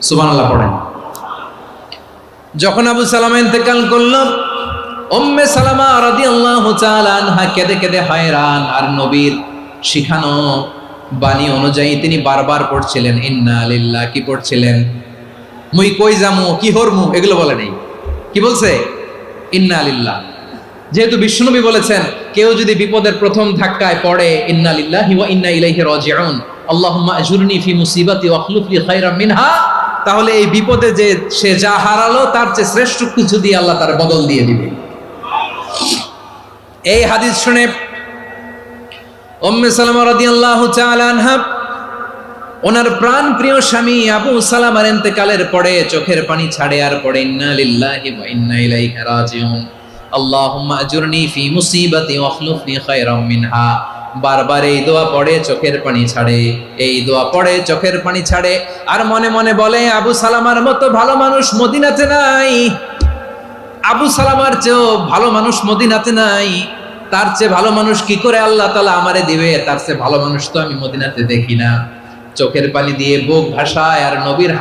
সুবহানাল্লাহ পড়েন। যখন আবু সালামা ইন্তেকাল করল, উম্মে সালামা রাদিয়াল্লাহু তাআলা আনহা কেঁদে কেঁদে হয়রান। আর নবীর শিখানো বাণী অনুযায়ী তিনি বারবার পড়ছিলেন ইন্না লিল্লাহ। কি পড়ছিলেন? মুই কই যামু, কি হরমু, এগুলো বলে নেই। কি বলছে? ইন্না লিল্লাহ। যেহেতু বিশ্বনবী বলেছেন কেউ যদি বিপদের প্রথম ধাক্কায় পড়ে ইন্না লিল্লাহি ওয়া ইন্না ইলাইহি রাজিউন, আল্লাহুম্মা আজুরনি ফি মুসিবাতি ওয়া আখলুফ লি খায়রাম মিনহা, তাহলে এই বিপদে যে সে যা হারালো তার চেয়ে শ্রেষ্ঠ কিছু দিয়ে আল্লাহ তার বদল দিয়ে দিবে। এই হাদিস শুনে উম্মে সালামা রাদিয়াল্লাহু তাআলা আনহা ওনার প্রাণ প্রিয় স্বামী আবু সালামার ইন্তেকালের পরে চোখের পানি ছাড়ে আর পড়ে ইন্না লিল্লাহি ওয়া ইন্না ইলাইহি রাজিউন, আল্লাহুম্মা আজুরনি ফি মুসিবাতি ওয়া আখলুফনি খায়রাম মিনহা। বারবার এই দোয়া পড়ে চোখের পানি ছাড়ে, এই দোয়া পড়ে চোখের পানি ছাড়ে, আর মনে মনে বলে আবু সালামার মতো ভালো মানুষ মদিনাতে নাই, আবু সালামার চেয়েও ভালো মানুষ মদিনাতে নাই, তার চেয়ে ভালো মানুষ কি করে আল্লাহ তাআলা আমারে দিবে, তার চেয়ে ভালো মানুষ তো আমি মদিনাতে দেখি না। চোখের পানি দিয়ে বুক ভাসায় আর নবীর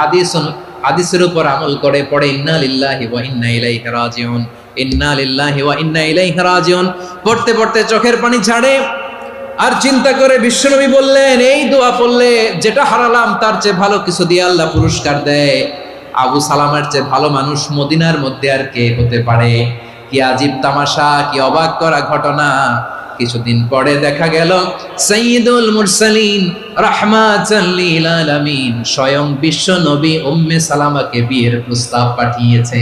হাদিসের উপর আমল করে পড়ে ইন্না লিল্লাহি ওয়া ইন্না ইলাইহি রাজিউন, ইন্না লিল্লাহি ওয়া ইন্না ইলাইহি রাজিউন। পড়তে পড়তে চোখের পানি ছাড়ে আর চিন্তা করে বিশ্বনবী বললেন এই দোয়া পড়লে যেটা হারালাম তার চেয়ে ভালো কিছু দিয়ে আল্লাহ পুরস্কার দেয়। আবু সালামার চেয়ে ভালো মানুষ মদিনার মধ্যে আর কে হতে পারে? কি আজীব তামাশা, কি অবাক করা ঘটনা। কিছুদিন পরে দেখা গেল সাইয়্যিদুল মুরসালিন রাহমাতাল লিল আলামিন স্বয়ং বিশ্ব নবী উম্মে সালামাকে বিয়ের প্রস্তাব পাঠিয়েছে।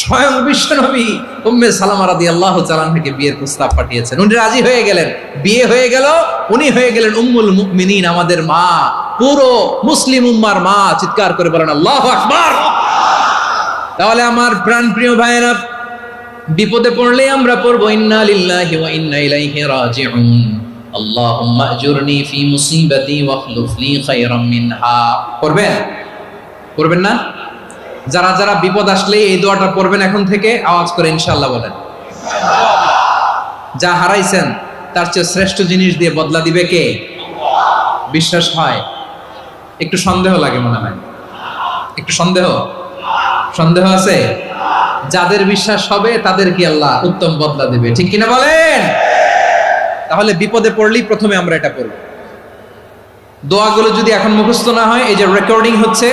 স্বয়ং বিশ্ব নবী উম্মে সালামা রাদিয়াল্লাহু তাআলা আনহাকে বিয়ের প্রস্তাব পাঠিয়েছেন। উনি রাজি হয়ে গেলেন, বিয়ে হয়ে গেল, উনি হয়ে গেলেন উম্মুল মুমিনিন, আমাদের মা, পুরো মুসলিম উম্মার মা। চিৎকার করে বলেন আল্লাহু আকবার। তাহলে আমার প্রাণপ্রিয় ভাইয়েরা, বিপদে পড়লে আমরা পড়বো ইন্না লিল্লাহি ওয়া ইন্না ইলাইহি রাজিউন, আল্লাহুম্মা আজুরনি ফি মুসিবাতি ওয়া আখলুফ লি খায়রাম মিনহা। পড়বেন? পড়বেন না? যারা যারা বিপদ আসলে এই দোয়াটা পড়বেন এখন থেকে আওয়াজ করে ইনশাআল্লাহ বলেন। যা হারাইছেন তার চেয়ে শ্রেষ্ঠ জিনিস দিয়ে বদলা দিবে কে? বিশ্বাস হয়? একটু সন্দেহ লাগে মনে হয়, একটু সন্দেহ আছে? যাদের বিশ্বাস হবে তাদের কি আল্লাহ উত্তম বদলা দেবে, ঠিক কিনা বলেন? তাহলে বিপদে পড়লেই প্রথমে আমরা এটা পড়ব। দোয়াগুলো যদি এখন মুখস্থ না হয়, এই যে রেকর্ডিং হচ্ছে,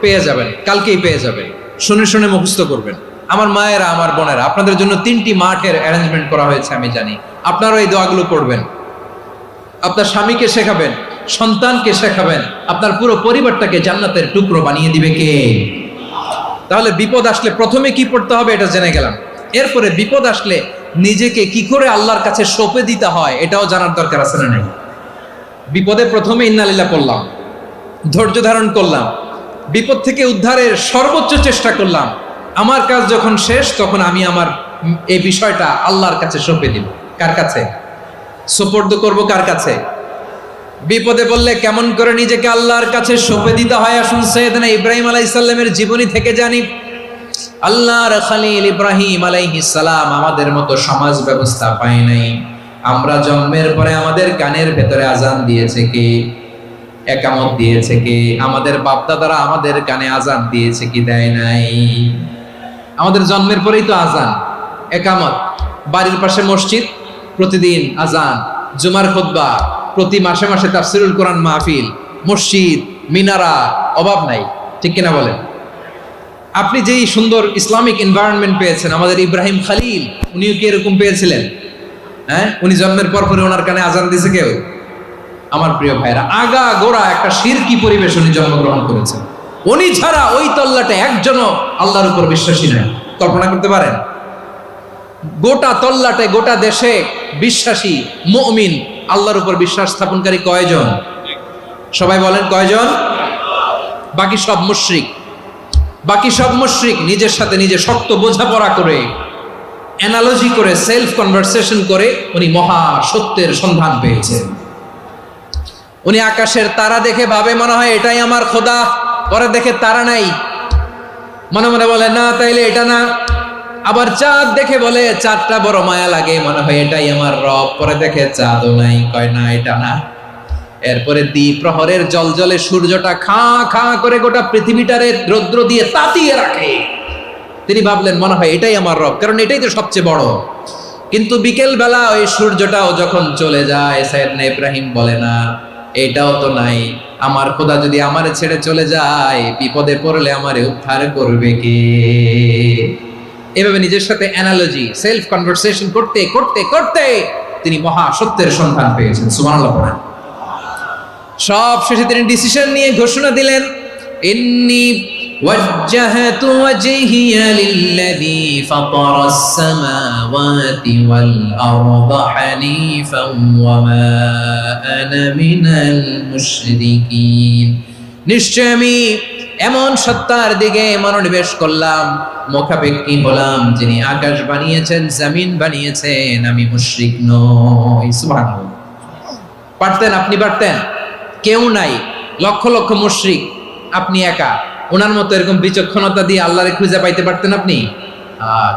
পেয়ে যাবেন, কালকেই পেয়ে যাবেন। শুনে শুনে মুখস্থ করবেন। আমার মায়েরা, আমার বোনেরা, আপনাদের জন্য 3টি মাঠের অ্যারেঞ্জমেন্ট করা হয়েছে, আমি জানি। আপনারাও এই দোয়াগুলো পড়বেন, আপনার স্বামীকে শেখাবেন, সন্তানকে শেখাবেন, আপনার পুরো পরিবারটাকে জান্নাতের টুকরো বানিয়ে দিবে কে? তাহলে বিপদ আসলে প্রথমে কি পড়তে হবে এটা জেনে গেলাম। এরপরে বিপদ আসলে নিজেকে কি করে আল্লাহর কাছে সঁপে দিতে হয় এটাও জানার দরকার আছে না নাই? বিপদে প্রথমে ইন্না লিল্লাহ পড়লাম, ধৈর্য ধারণ করলাম, বিপদ থেকে উদ্ধারের সর্বোচ্চ চেষ্টা করলাম। আমার কাজ যখন শেষ তখন আমি আমার এই বিষয়টা আল্লাহর কাছে সঁপে দিব। কার কাছে সুপর্দ করব? কার কাছে? বিপদে বললে কেমন করে নিজেকে আল্লাহর কাছে সঁপে দিতে হয় আসুন সাইয়েদনা ইব্রাহিম আলাইহিস সালামের জীবনী থেকে জানি। আল্লাহর খলিল ইব্রাহিম আলাইহিস সালাম আমাদের মতো সমাজ ব্যবস্থা পায় নাই। আমরা জন্মের পরে আমাদের কানের ভেতরে আজান দিয়েছে কে? একামত দিয়েছে কে? আমাদের বাপদাদারা আমাদের কানে আজান দিয়েছে কি? দেয় নাই। আমাদের জন্মের পরেই তো আজান, একামত, বাড়ির পাশে মসজিদ, প্রতিদিন আজান, জুমার খুতবা, প্রতি মাসে মাসে তাফসীরুল কোরআন মাহফিল, মসজিদ, মিনারা, অভাব নাই, ঠিক কিনা বলেন? আপনি যেই সুন্দর ইসলামিক এনভায়রনমেন্ট পেয়েছেন, আমাদের ইব্রাহিম খলিল উনিও কি এরকম পেয়েছিলেন? হ্যাঁ, উনি জন্মের পর পরে ওনার কানে আজান দিয়েছে কেউ? আমার প্রিয় ভাইরা, আগা গোড়া একটা শিরকি পরিবেশ উনি জন্মগ্রহণ করেছেন। উনি ছাড়া ওই তল্লাটে একজনও আল্লাহর উপর বিশ্বাসী নয়। কল্পনা করতে পারেন? গোটা তল্লাটে, গোটা দেশে বিশ্বাসী মুমিন, আল্লাহর উপর বিশ্বাস স্থাপনকারী কয়জন? সবাই বলেন কয়জন? বাকি সব মুশরিক। বাকি সব মুশরিক নিজের সাথে নিজে শক্ত বোঝাপড়া করে, অ্যানালজি করে, সেলফ কনভারসেশন করে উনি মহা সত্যের সন্ধান পেয়েছেন। উনি আকাশের তারা দেখে ভাবে মনে হয় এটাই আমার খোদা, পরে দেখে তারা নাই, মনে মনে বলে না তাইলে এটা না। আবার চাঁদ দেখে বলে চাঁদটা বড় মায়া লাগে, মনে হয় এটাই আমার রব, পরে দেখে চাঁদও নাই, কয় না এটা না। এরপরে দ্বিপ্রহরের জলজলে সূর্যটা খা খা করে গোটা পৃথিবীটারে রৌদ্র দিয়ে তাতিয়ে রাখে। তিনি ভাবলেন মনে হয় এটাই আমার রব, কারণ এটাই তো সবচেয়ে বড়। কিন্তু বিকেল বেলা ওই সূর্যটাও যখন চলে যায়, সাইয়েদনা ইব্রাহিম বলে না এটাও তো নাই, আমার খোদা যদি আমারে ছেড়ে চলে যায়, বিপদে পড়লে আমারে উদ্ধার করবে কে? এভাবে নিজের সাথে অ্যানালজি, সেলফ কনভারসেশন করতে করতে করতে তিনি মহা সত্যের সন্ধান পেয়েছেন। সুবহানাল্লাহ পড়েন। সব শেষে তিনি ডিসিশন নিয়ে ঘোষণা দিলেন, ইন্নী ওয়াজ্জাহতু ওয়াজহিয়া লিল্লাযী ফাতারাস সামাওয়াতি ওয়াল আরদা হানিফান ওয়া মা আনা মিনাল মুশরিকিন। নিশ্চয় আমি এমন সত্তার দিকে মনোনিবেশ করলাম, মুখাপেক্ষী হলাম, যিনি আকাশ বানিয়েছেন, জমিন বানিয়েছেন, আমি মুশরিক নই। সুবহানাল্লাহ। পারতেন, আপনি পারতেন? কেউ নাই, লক্ষ লক্ষ মুশরিক, আপনি একা। ওনার মতো এরকম বিচক্ষণতা দিয়ে আল্লাহরে খুঁজে পাইতে পারতেন আপনি?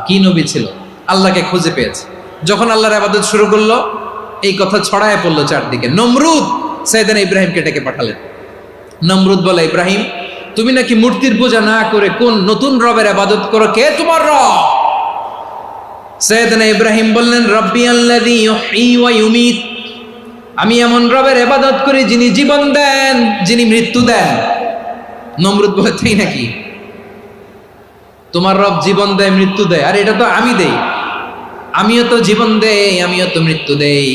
কি নবী ছিল, আল্লাহকে খুঁজে পেয়েছে। যখন আল্লাহর ইবাদত শুরু করলো, এই কথা ছড়ায় পড়লো চারদিকে। নমরুদ সাইয়েদনা ইব্রাহিমকে ডেকে পাঠালেন। নমরুদ বলে, ইব্রাহিম তুমি নাকি মূর্তির পূজা না করে কোন নতুন রবের ইবাদত করো, কে তোমার রব? সাইয়েদনা ইব্রাহিম বললেন, রব্বি আল্লাযী ইউহয়ী ওয়া ইউমীত, আমি এমন রবের ইবাদত করি যিনি জীবন দেন, যিনি মৃত্যু দেন। নমরুদ বলে, তাই নাকি? তোমার রব জীবন দেয়, মৃত্যু দেয়, আর এটা তো আমি দেই, আমিও তো জীবন দেই, আমিও তো মৃত্যু দেই।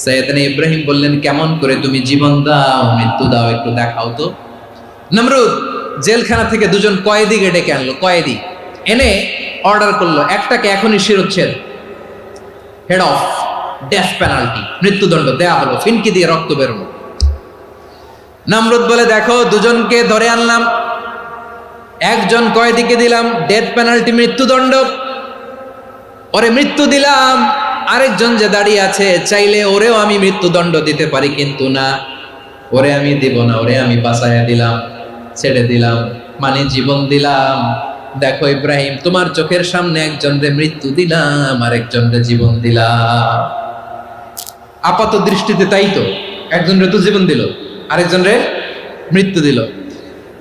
সাইয়েদনা ইব্রাহিম বললেন, কেমন করে তুমি জীবন দাও, মৃত্যু দাও, একটু দেখাও তো। নমরুদ জেলখানা থেকে দুজন কয়েদিকে ডেকে আনলো, কয়েদি এনে অর্ডার করলো, একটাকে এখনই শিরোচ্ছেদ, হেড অফ, ডেথ পেনাল্টি, মৃত্যুদণ্ড দেয়া হলো, ফিনকি দিয়ে রক্ত বেরোনো। নমরুদ বলে, দেখো দুজনকে ধরে আনলাম, একজন কয়েদিকে দিলাম ডেথ পেনাল্টি, মৃত্যুদণ্ড, ওরে মৃত্যু দিলাম। আরেকজন যে দাঁড়িয়ে আছে, চাইলে ওরেও আমি মৃত্যুদণ্ড দিতে পারি, কিন্তু না, ওরে আমি দিব না, ওরে আমি বাঁচাইয়া দিলাম, ছেড়ে দিলাম, মানে জীবন দিলাম। দেখো ইব্রাহিম, তোমার চোখের সামনে একজনরে মৃত্যু দিলাম, আরেকজনরে জীবন দিলাম। আপাত দৃষ্টিতে তাই তো, একজনরে তো জীবন দিল, আরেকজনরে মৃত্যু দিল।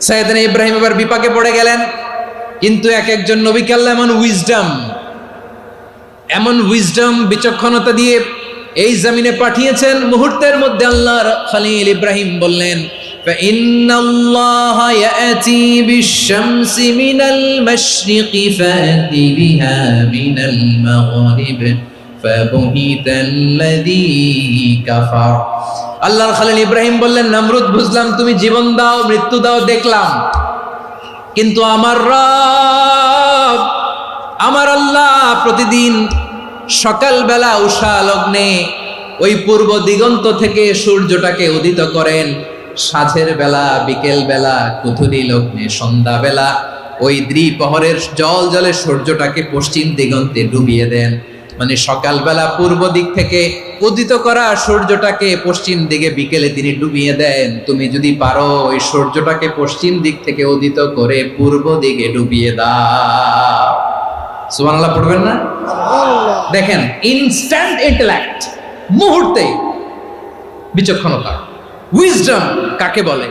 সাইয়েদনা ইব্রাহিম এবার বিপাকে পড়ে গেলেন। কিন্তু এক একজন নবীকে আল্লাহ এমন উইজডম বিচক্ষণতা দিয়ে এই জমিনে পাঠিয়েছেন, মুহূর্তের মধ্যে আল্লাহর খলিল ইব্রাহিম বললেন, ফাইন্নাল্লাহা ইয়াতি বিশ-শামসি মিনাল মাশরিকি ফাতি বিহা মিনাল মাগরিব ফাবুহিতাল্লাযী কাফার। আল্লাহর খলিল ইব্রাহিম বললেন, নমরুদ বুঝলাম তুমি জীবন দাও, মৃত্যু দাও, দেখলাম, কিন্তু আমার রব, আমার আল্লাহ প্রতিদিন সকালবেলা উষা লগ্নে ওই পূর্ব দিগন্ত থেকে সূর্যটাকে উদিত করেন, সাঁঝের বেলা, বিকেল বেলা, কুথুরি লগ্নে, সন্ধ্যা বেলা ওই দ্বিপ্রহরের জলে সূর্যটাকে পশ্চিম দিগন্তে ডুবিয়ে দেন। মানে সকালবেলা পূর্ব দিক থেকে উদিত করা সূর্যটাকে পশ্চিম দিকে বিকেলে তিনি ডুবিয়ে দেন। তুমি যদি পারো ওই সূর্যটাকে পশ্চিম দিক থেকে উদিত করে পূর্ব দিকে ডুবিয়ে দাও। সুবহানাল্লাহ পড়বেন না? দেখেন, ইনস্ট্যান্ট ইন্টেলেক্ট, মুহূর্তে বিচক্ষণতা, উইজডম কাকে বলে?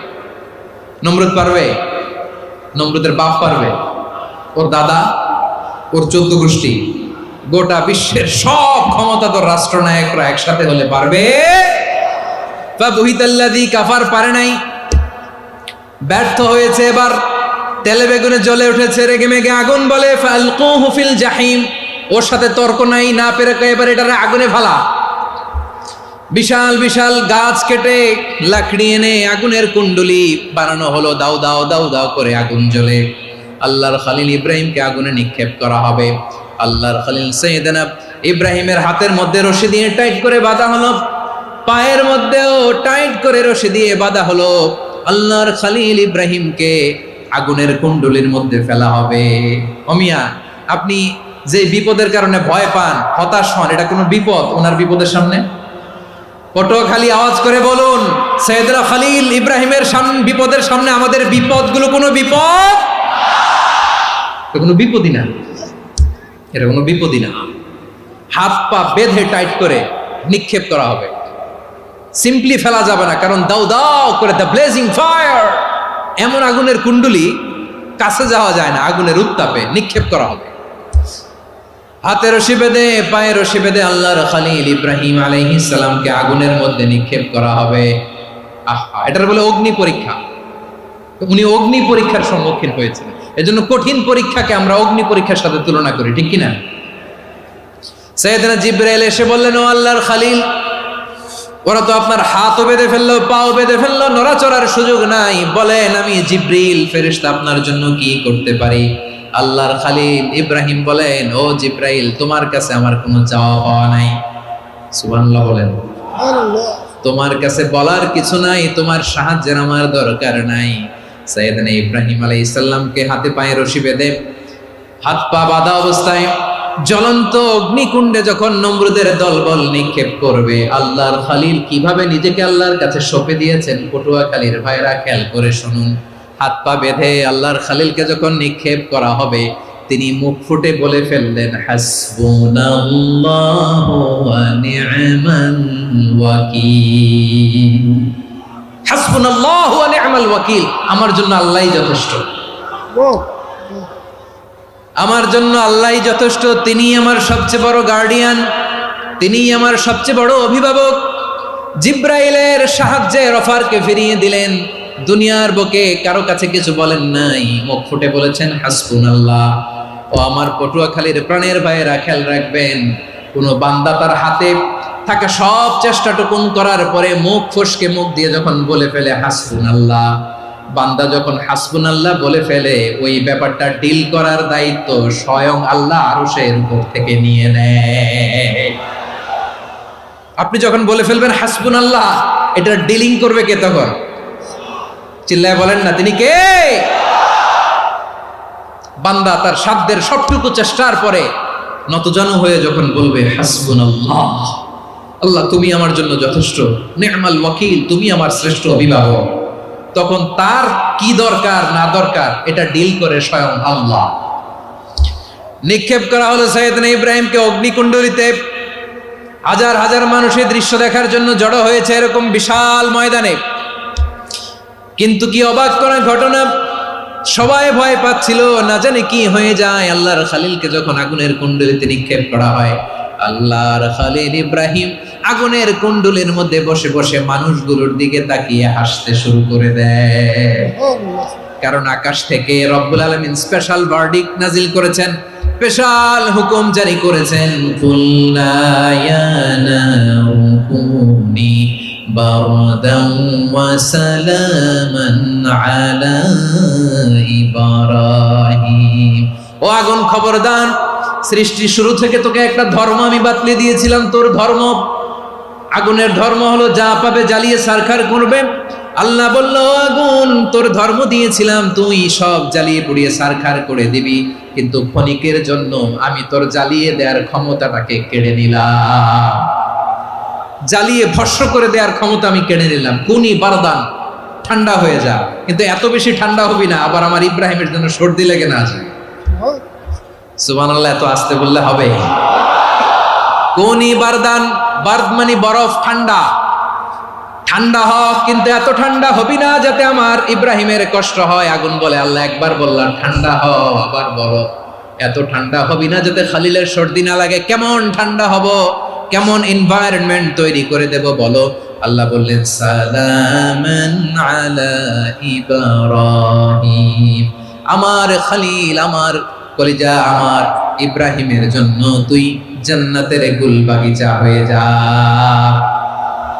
নমরুদ পারবে? নমরুদের বাপ পারবে? ওর দাদা, ওর 14 গোষ্ঠী, গোটা বিশ্বের সব ক্ষমতাধর রাষ্ট্রনায়করা একসাথে হলে পারবে? ফাবুহিতাল্লাযী কাফার পারে নাই, ব্যর্থ হয়েছে। এবার তেলে বেগুনে জ্বলে উঠেছে, রেগে মেগে আগুন বলে, ফালকুহু ফিল জাহিম। ওর সাথে তর্ক নাই, না পেরে এবার এটারে আগুনে ফেলা। বিশাল বিশাল গাছ কেটে লাকড়ি এনে আগুনের কুণ্ডলি বানানো হলো, দাও দাও দাও দাও করে আগুন জ্বলে। আল্লাহর খলিল ইব্রাহিমকে আগুনে নিক্ষেপ করা হবে। আল্লাহর খলিল সাইয়েদনা ইব্রাহিমের হাতের মধ্যে রশি দিয়ে টাইট করে বাঁধা হলো, পায়ের মধ্যেও টাইট করে রশি দিয়ে বাঁধা হলো। আল্লাহর খলিল ইব্রাহিমকে আগুনের কুণ্ডলীর মধ্যে ফেলা হবে। অমিয়া, আপনি যে বিপদের কারণে ভয় পান, হতাশ হন, এটা কোনো বিপদ ওনার বিপদের সামনে? পটুয়াখালী আওয়াজ করে বলুন, সাইয়েদনা খলিল ইব্রাহিমের বিপদের সামনে আমাদের বিপদগুলো কোনো বিপদ? কোনো বিপদই না, এটা কোনো বিপদই না। হাত পা বেঁধে টাইট করে নিক্ষেপ করা হবে। সিম্পলি ফেলা যাবে না, কারণ দাও দাও করে দ্য ব্লেজিং ফায়ার, এমন আগুনের কুণ্ডুলি কাছে যাওয়া যায় না, আগুনের উত্তাপে নিক্ষেপ করা হবে। হাতে রশি বেঁধে পায়ে রশি বেঁধে আল্লাহর খলিল ইব্রাহিম আলাইহিস সালামকে আগুনের মধ্যে নিক্ষেপ করা হবে। আহা, এটার বলে অগ্নি পরীক্ষা। উনি অগ্নি পরীক্ষার সম্মুখীন হয়েছেন। এজন্য কঠিন পরীক্ষাকে আমরা অগ্নি পরীক্ষার সাথে তুলনা করি, ঠিক কিনা? সাইয়েদনা জিবরাইল এসে বললেন, ও আল্লাহর খলিল, ওরা তো আপনার হাতও বেঁধে ফেললো, পাও বেঁধে ফেললো, নড়াচড়ার সুযোগ নাই, বলেন আমি জিবরিল ফেরেশতা আপনার জন্য কি করতে পারি? আল্লাহর খলিল ইব্রাহিম বলেন, ও জিবরাইল, তোমার কাছে আমার কোনো চাওয়া পাওয়া নাই। সুবহানাল্লাহ বলেন। তোমার কাছে বলার কিছু নাই, তোমার সাহায্যের আমার দরকার নাই। সাইয়েদনা ইব্রাহিম আলাইহিস সালামকে হাতে পায়ে রশি বেঁধে হাত পা বাঁধা অবস্থায় জ্বলন্ত অগ্নিকুণ্ডে যখন নমরুদের দলবল নিক্ষেপ করবে, আল্লাহর খলিল কিভাবে নিজেকে আল্লাহর কাছে সঁপে দিয়েছেন, পটুয়াখালীর ভাইরা খেয়াল করে শুনুন। হাত পা বেঁধে আল্লাহর খলিলকে যখন নিক্ষেপ করা হবে, তিনি মুখ ফুটে বলে ফেললেন, হাসবুনাল্লাহু ওয়া নি'মাল ওয়াকিল। হাসবুনাল্লাহু ওয়া নি'মাল ওয়াকিল, আমার জন্য আল্লাহই যথেষ্ট, আমার জন্য আল্লাহই যথেষ্ট। তিনি আমার সবচেয়ে বড় গার্ডিয়ান, তিনি আমার সবচেয়ে বড় অভিভাবক। জিব্রাইলের সাহায্যে অফারকে ফিরিয়ে দিলেন, দুনিয়ার বুকে কারো কাছে কিছু বলেন নাই, মুখ ফুটে বলেছেন হাসবুনাল্লাহ। ও আমার পটুয়াখালীর প্রাণের ভাইয়েরা, খেয়াল রাখবেন, কোন বান্দা তার হাতে থাকা সব চেষ্টাটুকুন করার পরে মুখ ফসকে মুখ দিয়ে যখন বলে ফেলে হাসবুনাল্লাহ, বান্দা যখন হাসবুনাল্লাহ বলে ফেলে, ওই ব্যাপারটা ডিল করার দায়িত্ব স্বয়ং আল্লাহ আরশের উপর থেকে নিয়ে নেয়। আপনি যখন বলে ফেলবেন হাসবুনাল্লাহ, এটা ডিলিং করবে কে তখন? চিল্লায় বলেন না, তিনি কে? বান্দা তার সাধ্যের সবটুকু চেষ্টার পরে নতজানু হয়ে যখন বলবে হাসবুনাল্লাহ, আল্লাহ তুমি আমার জন্য যথেষ্ট, নি'মাল ওয়াকিল, তুমি আমার শ্রেষ্ঠ অভিভাবক, তখন তার কি দরকার না দরকার এটা ডিল করে স্বয়ং আল্লাহ। নিক্ষেপ করা হলো সাইয়েদনা ইব্রাহিমকে অগ্নিকুণ্ডলিতে। হাজার হাজার মানুষের দৃশ্য দেখার জন্য জড়ো হয়েছে এরকম বিশাল ময়দানে। কিন্তু কি অবাক করা ঘটনা, সবাই ভয় পাচ্ছিল, না জানে কি হয়ে যায়। আল্লাহর খলিলকে যখন আগুনের কুণ্ডলিতে নিক্ষেপ করা হয়, আল্লাহর খলিল ইব্রাহিম আগুনের কুণ্ডলের মধ্যে বসে বসে মানুষগুলোর দিকে তাকিয়ে হাসতে শুরু করে দেয়। কারণ আকাশ থেকে রব্বুল আলামিন স্পেশাল ভার্ডিক্ট নাজিল করেছেন, স্পেশাল হুকুম জারি করেছেন, কুল্লা ইয়া নারু কুনি বারদান ওয়া সালামান আলা ইব্রাহিম। ও আগুন, খবরদার, সৃষ্টির শুরু থেকে তোকে একটা ধর্ম আমি বাতলে দিয়েছিলাম, তোর ধর্ম, আগুনের ধর্ম হলো যা পাবে জ্বালিয়ে সারখার করবে। আল্লাহ বলল, আগুন, তোর ধর্ম দিয়েছিলাম, তুই সব জ্বালিয়ে পুড়িয়ে সারখার করে দিবি, কিন্তু ক্ষণিকের জন্য আমি তোর জ্বালিয়ে দেওয়ার ক্ষমতাটাকে কেড়ে নিলাম, জ্বালিয়ে ভস্ম করে দেওয়ার ক্ষমতা আমি কেড়ে নিলাম। কুনি বারদান, ঠান্ডা হয়ে যা, কিন্তু এত বেশি ঠান্ডা হবি না আবার আমার ইব্রাহিমের জন্য সর্দি লেগে না যায়। সুবহানাল্লাহ, এত আস্তে বললে হবে? কুনি বারদান, বারদ মানে বরফ, ঠান্ডা, ঠান্ডা হ, কিন্তু এত ঠান্ডা হবি না যাতে আমার ইব্রাহিমের কষ্ট হয়। আগুন বলে, আল্লাহ একবার বললাম ঠান্ডা হ, আবার বলো এত ঠান্ডা হবি না যাতে খলিলের সর্দি না লাগে। কেমন ঠান্ডা হব, কেমন এনভায়রনমেন্ট তৈরি করে দেব বলো? আল্লাহ বললেন, সালামান আলা ইব্রাহিম, আমার খলিল, আমার কলিজা, আমার ইব্রাহিমের জন্য তুই জান্নাতের গুল বাগিচা হয়ে যা।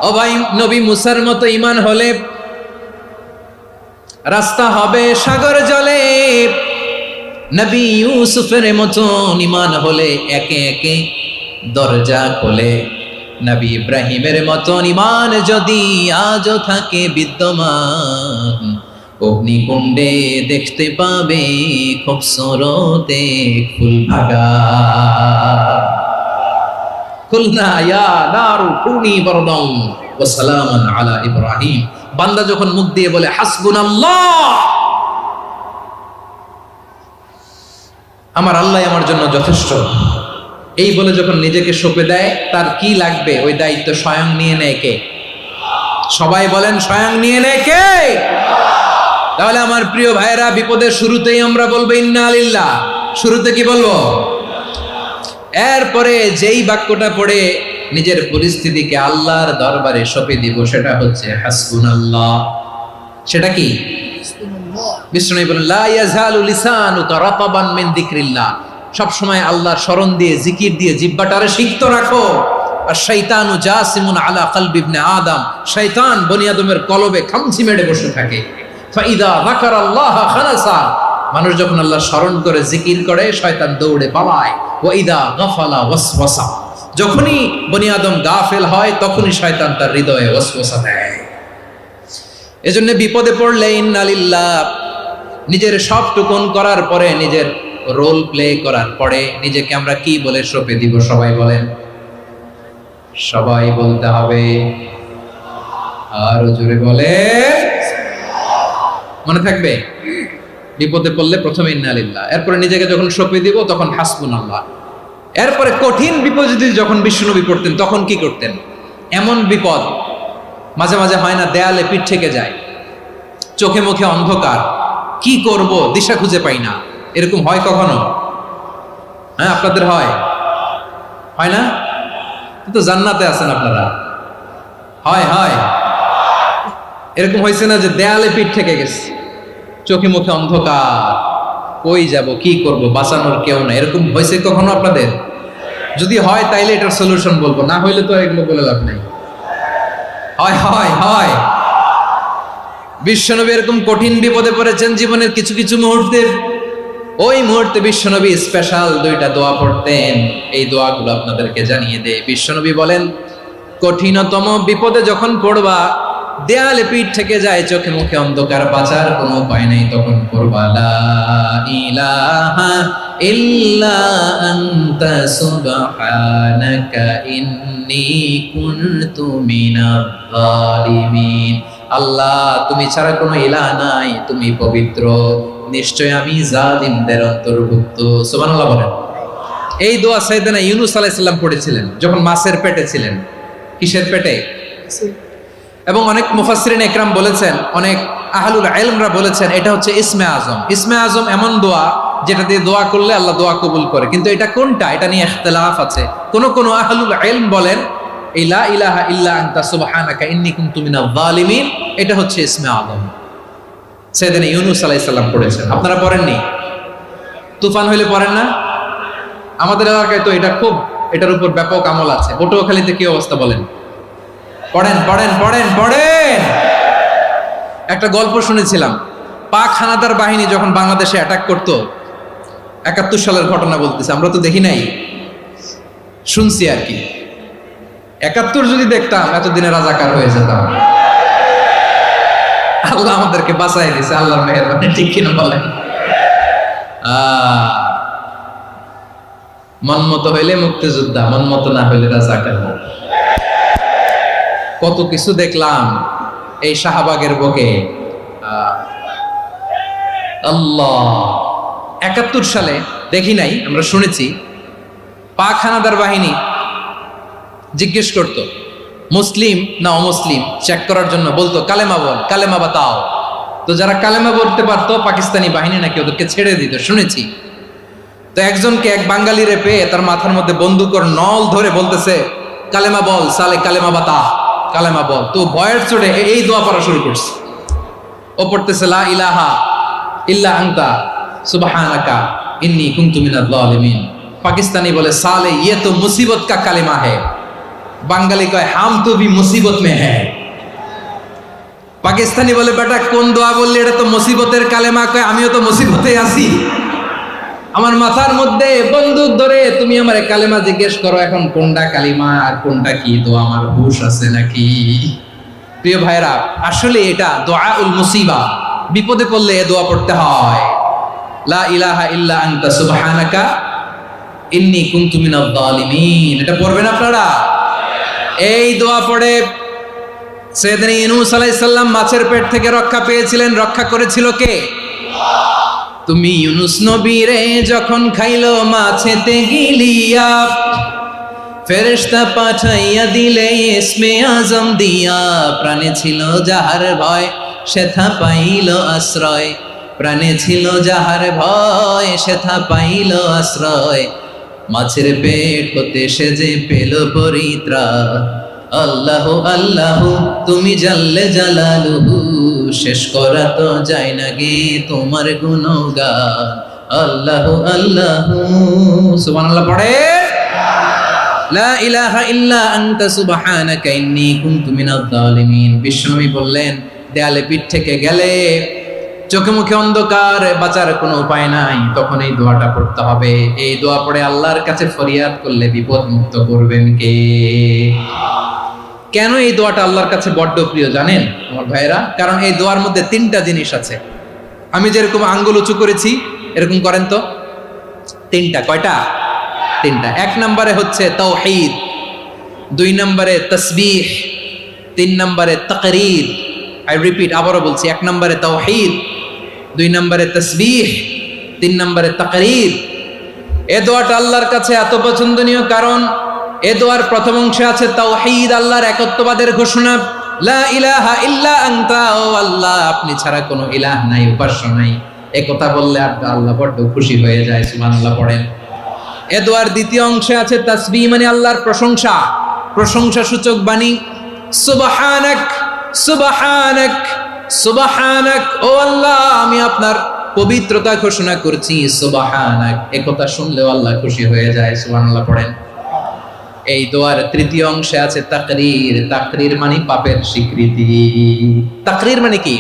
ও ভাই, নবী মুসার মতো ঈমান হলে রাস্তা হবে সাগর জলে, নবী ইউসুফের মতো ঈমান হলে একে একে দরজা খোলে। নবী ইব্রাহিমের মতো ঈমান যদি আজও থাকে বিদ্যমান, অগ্নিকুণ্ডে দেখতে পাবে খুবসুরত এক ফুল ভাগা। কুলনা ইয়া নারু কুনি বারদান ওয়া সালামান আলা ইব্রাহিম। বান্দা যখন মুখ দিয়ে বলে হাসবুনাল্লাহ, আমার আল্লাহ আমার জন্য যথেষ্ট, এই বলে যখন নিজেকে সঁপে দেয়, তার কি লাগবে ওই দায়িত্ব স্বয়ং নিয়ে নেয় কে? সবাই বলেন স্বয়ং নিয়ে নেয় কে? তাহলে আমার প্রিয় ভাইরা, বিপদের শুরুতেই আমরা বলবো ইন্না লিল্লাহ। শুরুতে কি বলবো? এরপরে যেই বাক্যটা পড়ে নিজের পরিস্থিতিকে আল্লাহর দরবারে সঁপে দিব, সেটা হচ্ছে হাসবুনাল্লাহ। সেটা কি? বিষ্ণু বলেন লা ইয়াজালু লিসানুকা রাতাবান মিন যিকরিল্লাহ। সব সময় আল্লাহর স্মরণ দিয়ে, জিকির দিয়ে জিহ্বাটারে সিক্ত রাখো। আর শয়তানু জাসিমুন আলা কলবি ইবনে আদম, শয়তান বনি আদমের কলবে খামচি মেরে বসে থাকে। ফাইদা যাকারাল্লাহ খানাসা, মানুষ যখন আল্লাহর স্মরণ করে জিকির করে শয়তান দৌড়ে পালায়। ওয়া ইদা গাফালা ওয়াসওয়াসা, যখনই বনি আদম গাফেল হয় তখনই শয়তান তার হৃদয়ে ওয়াসওয়াসা দেয়। এজন্য বিপদে পড়লে ইন্না লিল্লাহ, নিজের সব টুকুন করার পরে, নিজের রোল প্লে করার পরে নিজেকে আমরা কি বলে সঁপে দিব? সবাই বলেন, সবাই বলতে হবে। আরো জোরে বলে, মনে থাকবে? বিপদে পড়লে প্রথমে ইন্না লিল্লাহ, এরপরে নিজেকে যখন সঁপে দিব তখন হাসবুনাল্লাহ। এরপরে কঠিন বিপদ যদি যখন বিশ্বনবী পড়তেন তখন কি করতেন? এমন বিপদ মাঝে মাঝে হয় না, দেয়ালে পিঠ থেকে যায়, চোখে মুখে অন্ধকার, কি করব দিশা খুঁজে পাই না, এরকম হয় কখনো? হ্যাঁ, আপনাদের হয়? হয় না? তো জান্নাতে আছেন আপনারা। হয় হয় এরকম হয়েছে না যে দেয়ালে পিঠ থেকে গেছে, চোখে মুখে অন্ধকার, কই যাব, কি করব, বাঁচানোর কেউ না, এরকম হয়েছে কখনো আপনাদের? যদি হয় তাইলে এটার সলিউশন বলবো, না হইলে তো এগুলো বলে লাভ নাই। হয় হয় হয় বিশ্বনবী এরকম কঠিন বিপদে পড়েছেন জীবনের কিছু কিছু মুহূর্তে। ওই মুহূর্তে বিশ্বনবী স্পেশাল দুইটা দোয়া পড়তেন। এই দোয়াগুলো আপনাদেরকে জানিয়ে দেয়। বিশ্বনবী বলেন, কঠিনতম বিপদে যখন পড়বা, দেয়ালে পিঠ থেকে যায়, চোখে মুখে অন্ধকার, বাঁচার কোনো উপায় নেই, তখন পড়বা লা ইলাহা ইল্লা আনতা সুবহানাকা ইন্নী কুনতু মিনাজ জালিমিন। আল্লাহ, তুমি ছাড়া কোনো ইলাহ নাই, তুমি পবিত্র, নিশ্চয় আমি জালিমদের অন্তর্ভুক্ত। সুবহানাল্লাহ বলেন। এই দোয়া সাইয়েদনা ইউনূস আলাইহিস সালাম পড়েছিলেন যখন মাছের পেটে ছিলেন। কিসের পেটে? এবং অনেক মুফাসসিরিন একরাম বলেছেন, অনেক আহলুল ইলমরা বলেছেন, এটা হচ্ছে ইসমে আজম। ইসমে আজম এমন দোয়া যেটা দিয়ে দোয়া করলে আল্লাহ দোয়া কবুল করে, কিন্তু এটা কোনটা, এটা নিয়ে ইখতিলাফ আছে। কোন আহলুল ইলম বলেন এই লা ইলাহা ইল্লা আনতা সুবহানাকা ইন্নী কুনতু মিনাজ জালিমিন, এটা হচ্ছে ইসমে আজম। সাইয়েদনা ইউনূস আলাইহিস সালাম পড়েছেন। আপনারা পড়েননি? তুফান হইলে পড়েন না? আমাদের এলাকায় তো এটা খুব, এটার উপর ব্যাপক আমল আছে। পটুয়াখালীতে কি অবস্থা বলেন? পড়েন পড়েন পড়েন পড়েন। একটা গল্প শুনেছিলাম, পাক হানাদার বাহিনী যখন বাংলাদেশে অ্যাটাক করত, ৭১ সালের ঘটনা বলতেছে, আমরা তো দেখি নাই, শুনছি আর কি। ৭১ যদি দেখতাম এতদিনে রাজাকার হয়ে যেতাম। আল্লাহ আমাদেরকে বাঁচাই দিয়েছে, আল্লাহর মেহেরবানি, ঠিক কিনা বলেন? মন মতো হইলে মুক্তিযোদ্ধা, মন মতো না হইলে রাজাকার। কত কিছু দেখলাম এই শাহবাগের বুকে। আল্লাহ, ৭১ সালে দেখি নাই, আমরা শুনেছি পাক হানাদার বাহিনী জিজ্ঞেস করত মুসলিম না অমুসলিম চেক করার জন্য, বলতো কালেমা বল, কালেমা বাতাও। তো যারা কালেমা বলতে পারতো পাকিস্তানি বাহিনী নাকি ওদেরকে ছেড়ে দিত, শুনেছি। তো একজনকে, এক বাঙালিরে পেয়ে তার মাথার মধ্যে বন্দুকর নল ধরে বলতেছে কালেমা বল সালে, কালেমা বাতা, কালেমা বল। তো ভয়ের চোটে এই দোয়া পড়া শুরু করছে। ও পড়তেছে লা ইলাহা ইল্লা আনতা সুবহানাকা ইন্নী কুনতু মিনাজ জালিমিন। পাকিস্তানি বলে সালে ইয়ে তো মুসিবত কা কালেমা है। বাঙালি কয় হাম তো ভি মুসিবত মে হ্যায়। পাকিস্তানি বলে বেটা কোন দোয়া বললি, এটা তো মুসিবতের কালেমা। কয় আমিও তো মুসিবতে আছি, আমার মাথার মধ্যে বন্দুক ধরে তুমি আমার কালেমা জিজ্ঞেস করো, এখন কোনটা কালিমা আর কোনটা কি দোয়া, আমার হুশ আছে নাকি? প্রিয় ভাইরা, আসলে এটা দুআউল মুসিবা, বিপদে পড়লে এ দোয়া পড়তে হয়। লা ইলাহা ইল্লা আনতা সুবহানাকা ইন্নী কুনতু মিনাজ জালিমিন, এটা পড়বেন আপনারা। এই দোয়া পড়ে সাইয়েদনা ইউনূস আলাইহিস সালাম মাছের পেট থেকে রক্ষা পেয়েছিলেন। রক্ষা করেছিল কে? তুমি ইউনূস নবী রে যখন খাইলো মাছেতে গিলিয়া, ফেরেশতা পাঠাইয়া দিলে ইসমে আজম দিয়া, প্রাণে ছিল যাহার ভয় সেথা পাইল আশ্রয়, প্রাণে ছিল যাহার ভয় সেথা পাইল আশ্রয়, মাছের পেট হতে সে যে পেল পরিত্রাণ। আল্লাহ আল্লাহ তুমি জাল্লে জালালুহু, শেষ করা তো যায় না গে তোমার গুণগান। আল্লাহ আল্লাহ, সুবহানাল্লাহ পড়ে। লা ইলাহা ইল্লা আনতা সুবহানাকা ইন্নী কুনতু মিনাজ জালিমিন। বিশ্বনবী বললেন, দেয়ালে পিঠ থেকে গেলে, চোখে মুখে অন্ধকার, বাঁচার কোনো উপায় নাই, তখন এই দোয়াটা পড়তে হবে। এই দোয়া পড়ে আল্লাহর কাছে ফরিয়াদ করলে বিপদ মুক্ত করবেন কে? কেন এই দোয়াটা আল্লাহর কাছে বড্ড প্রিয় জানেন আমার ভাইয়েরা? কারণ এই দোয়ার মধ্যে তিনটা জিনিস আছে। আমি যেরকম আঙ্গুল উঁচু করেছি এরকম করেন তো। তিনটা। কয়টা? তিনটা। এক নম্বরে হচ্ছে তাওহীদ, দুই নম্বরে তাসবিহ, তিন নম্বরে তাকরীর। আই রিপিট, আবারও বলছি, এক নম্বরে তাওহীদ, দুই নম্বরে তাসবিহ, তিন নম্বরে তাকরীর। এ দোয়াটা আল্লাহর কাছে এত পছন্দনীয় কারণ এ দোয়ার প্রথম অংশে আছে তাওহীদ, আল্লাহর একত্ববাদের ঘোষণা। লা ইলাহা ইল্লা আনতা, ও আল্লাহ আপনি ছাড়া কোনো ইলাহ নাই, উপাস্য নাই। এ কথা বললে আল্লাহ বড্ড খুশি হয়ে যায়, সুবহানাল্লাহ পড়েন। এ দোয়ার দ্বিতীয় অংশে আছে তাসবিহ, মানে আল্লাহর প্রশংসা, প্রশংসা সূচক বাণী। সুবহানাক সুবহানাক সুবহানাক, ও আল্লাহ আমি আপনার পবিত্রতা ঘোষণা করছি, সুবহানাক। এ কথা শুনলেও আল্লাহ খুশি হয়ে যায়, সুবহানাল্লাহ পড়েন। এই দোয়ার তৃতীয় অংশে আছে তাকরীর, তাকরীর মানে পাপের স্বীকৃতি। তাকরীর মানে কি?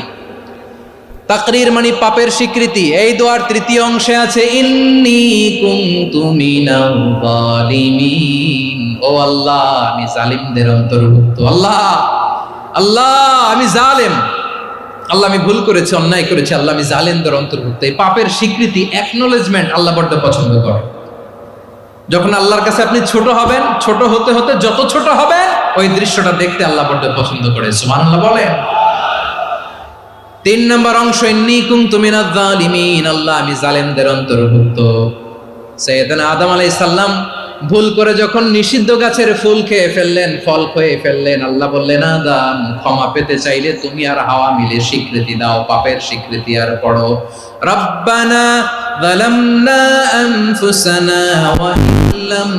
তাকরীর মানে পাপের স্বীকৃতি। এই দোয়ার তৃতীয় অংশে আছে ইন্নী কুনতু মিনাল জালিমিন, ও আল্লাহ আমি জালিমদের অন্তর্ভুক্ত। আল্লাহ আল্লাহ আমি জালেম, আল্লাহ আমি ভুল করেছি, অন্যায় করেছি, আল্লাহ আমি জালেমদের অন্তর্ভুক্ত। এই পাপের স্বীকৃতি, অ্যাকনলেজমেন্ট আল্লাহ বড্ড পছন্দ করে। যখন আল্লাহর কাছে আপনি ছোট হবেন, ছোট হতে হতে যত ছোট হবেন, ওই দৃশ্যটা দেখতে আল্লাহ বড্ড পছন্দ করে, সুবহানাল্লাহ বলেন। তিন নম্বর অংশ ইন্নী কুনতু মিনাজ জালিমিন, আল্লাহ আমি জালেমদের অন্তর্ভুক্ত। সাইয়েদনা আদম আলাইহিস সালাম ভুল করে যখন নিষিদ্ধ গাছের ফুল খেয়ে ফেললেন, ফল খেয়ে ফেললেন, আল্লাহ বললেন আদম ক্ষমা পেতে চাইলে তুমি আর হাওয়া মিলে স্বীকৃতি দাও, পাপের স্বীকৃতি আর পড়ো, রব্বানা যালামনা আনফুসানা ওয়া ইল্লাম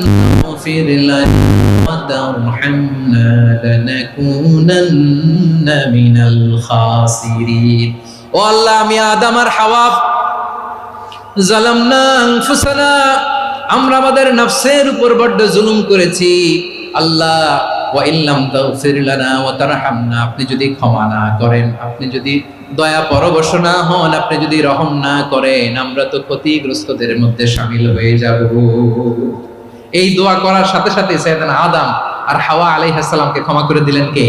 তাগফির লানা ওয়া তারহামনা লানাকুনান্না মিনাল খাসিরিন। ও আল্লাহ আমি আদম আর হাওয়া, যালামনা আনফুসানা আমরা আমাদের নফসের উপর বড্ড জুলুম করেছি, আল্লাহ ওয়া ইল্লাম তাগফির লানা ওয়া তারহামনা, আপনি যদি ক্ষমা না করেন, আপনি যদি দয়া পরবশ না হন, আপনি যদি রহম না করেন, আমরা তো ক্ষতিগ্রস্তদের মধ্যে শামিল হয়ে যাব। এই দোয়া করার সাথে সাথে সাইয়েদনা আদম আর হাওয়া আলাইহিস সালামকে ক্ষমা করে দিলেন কে?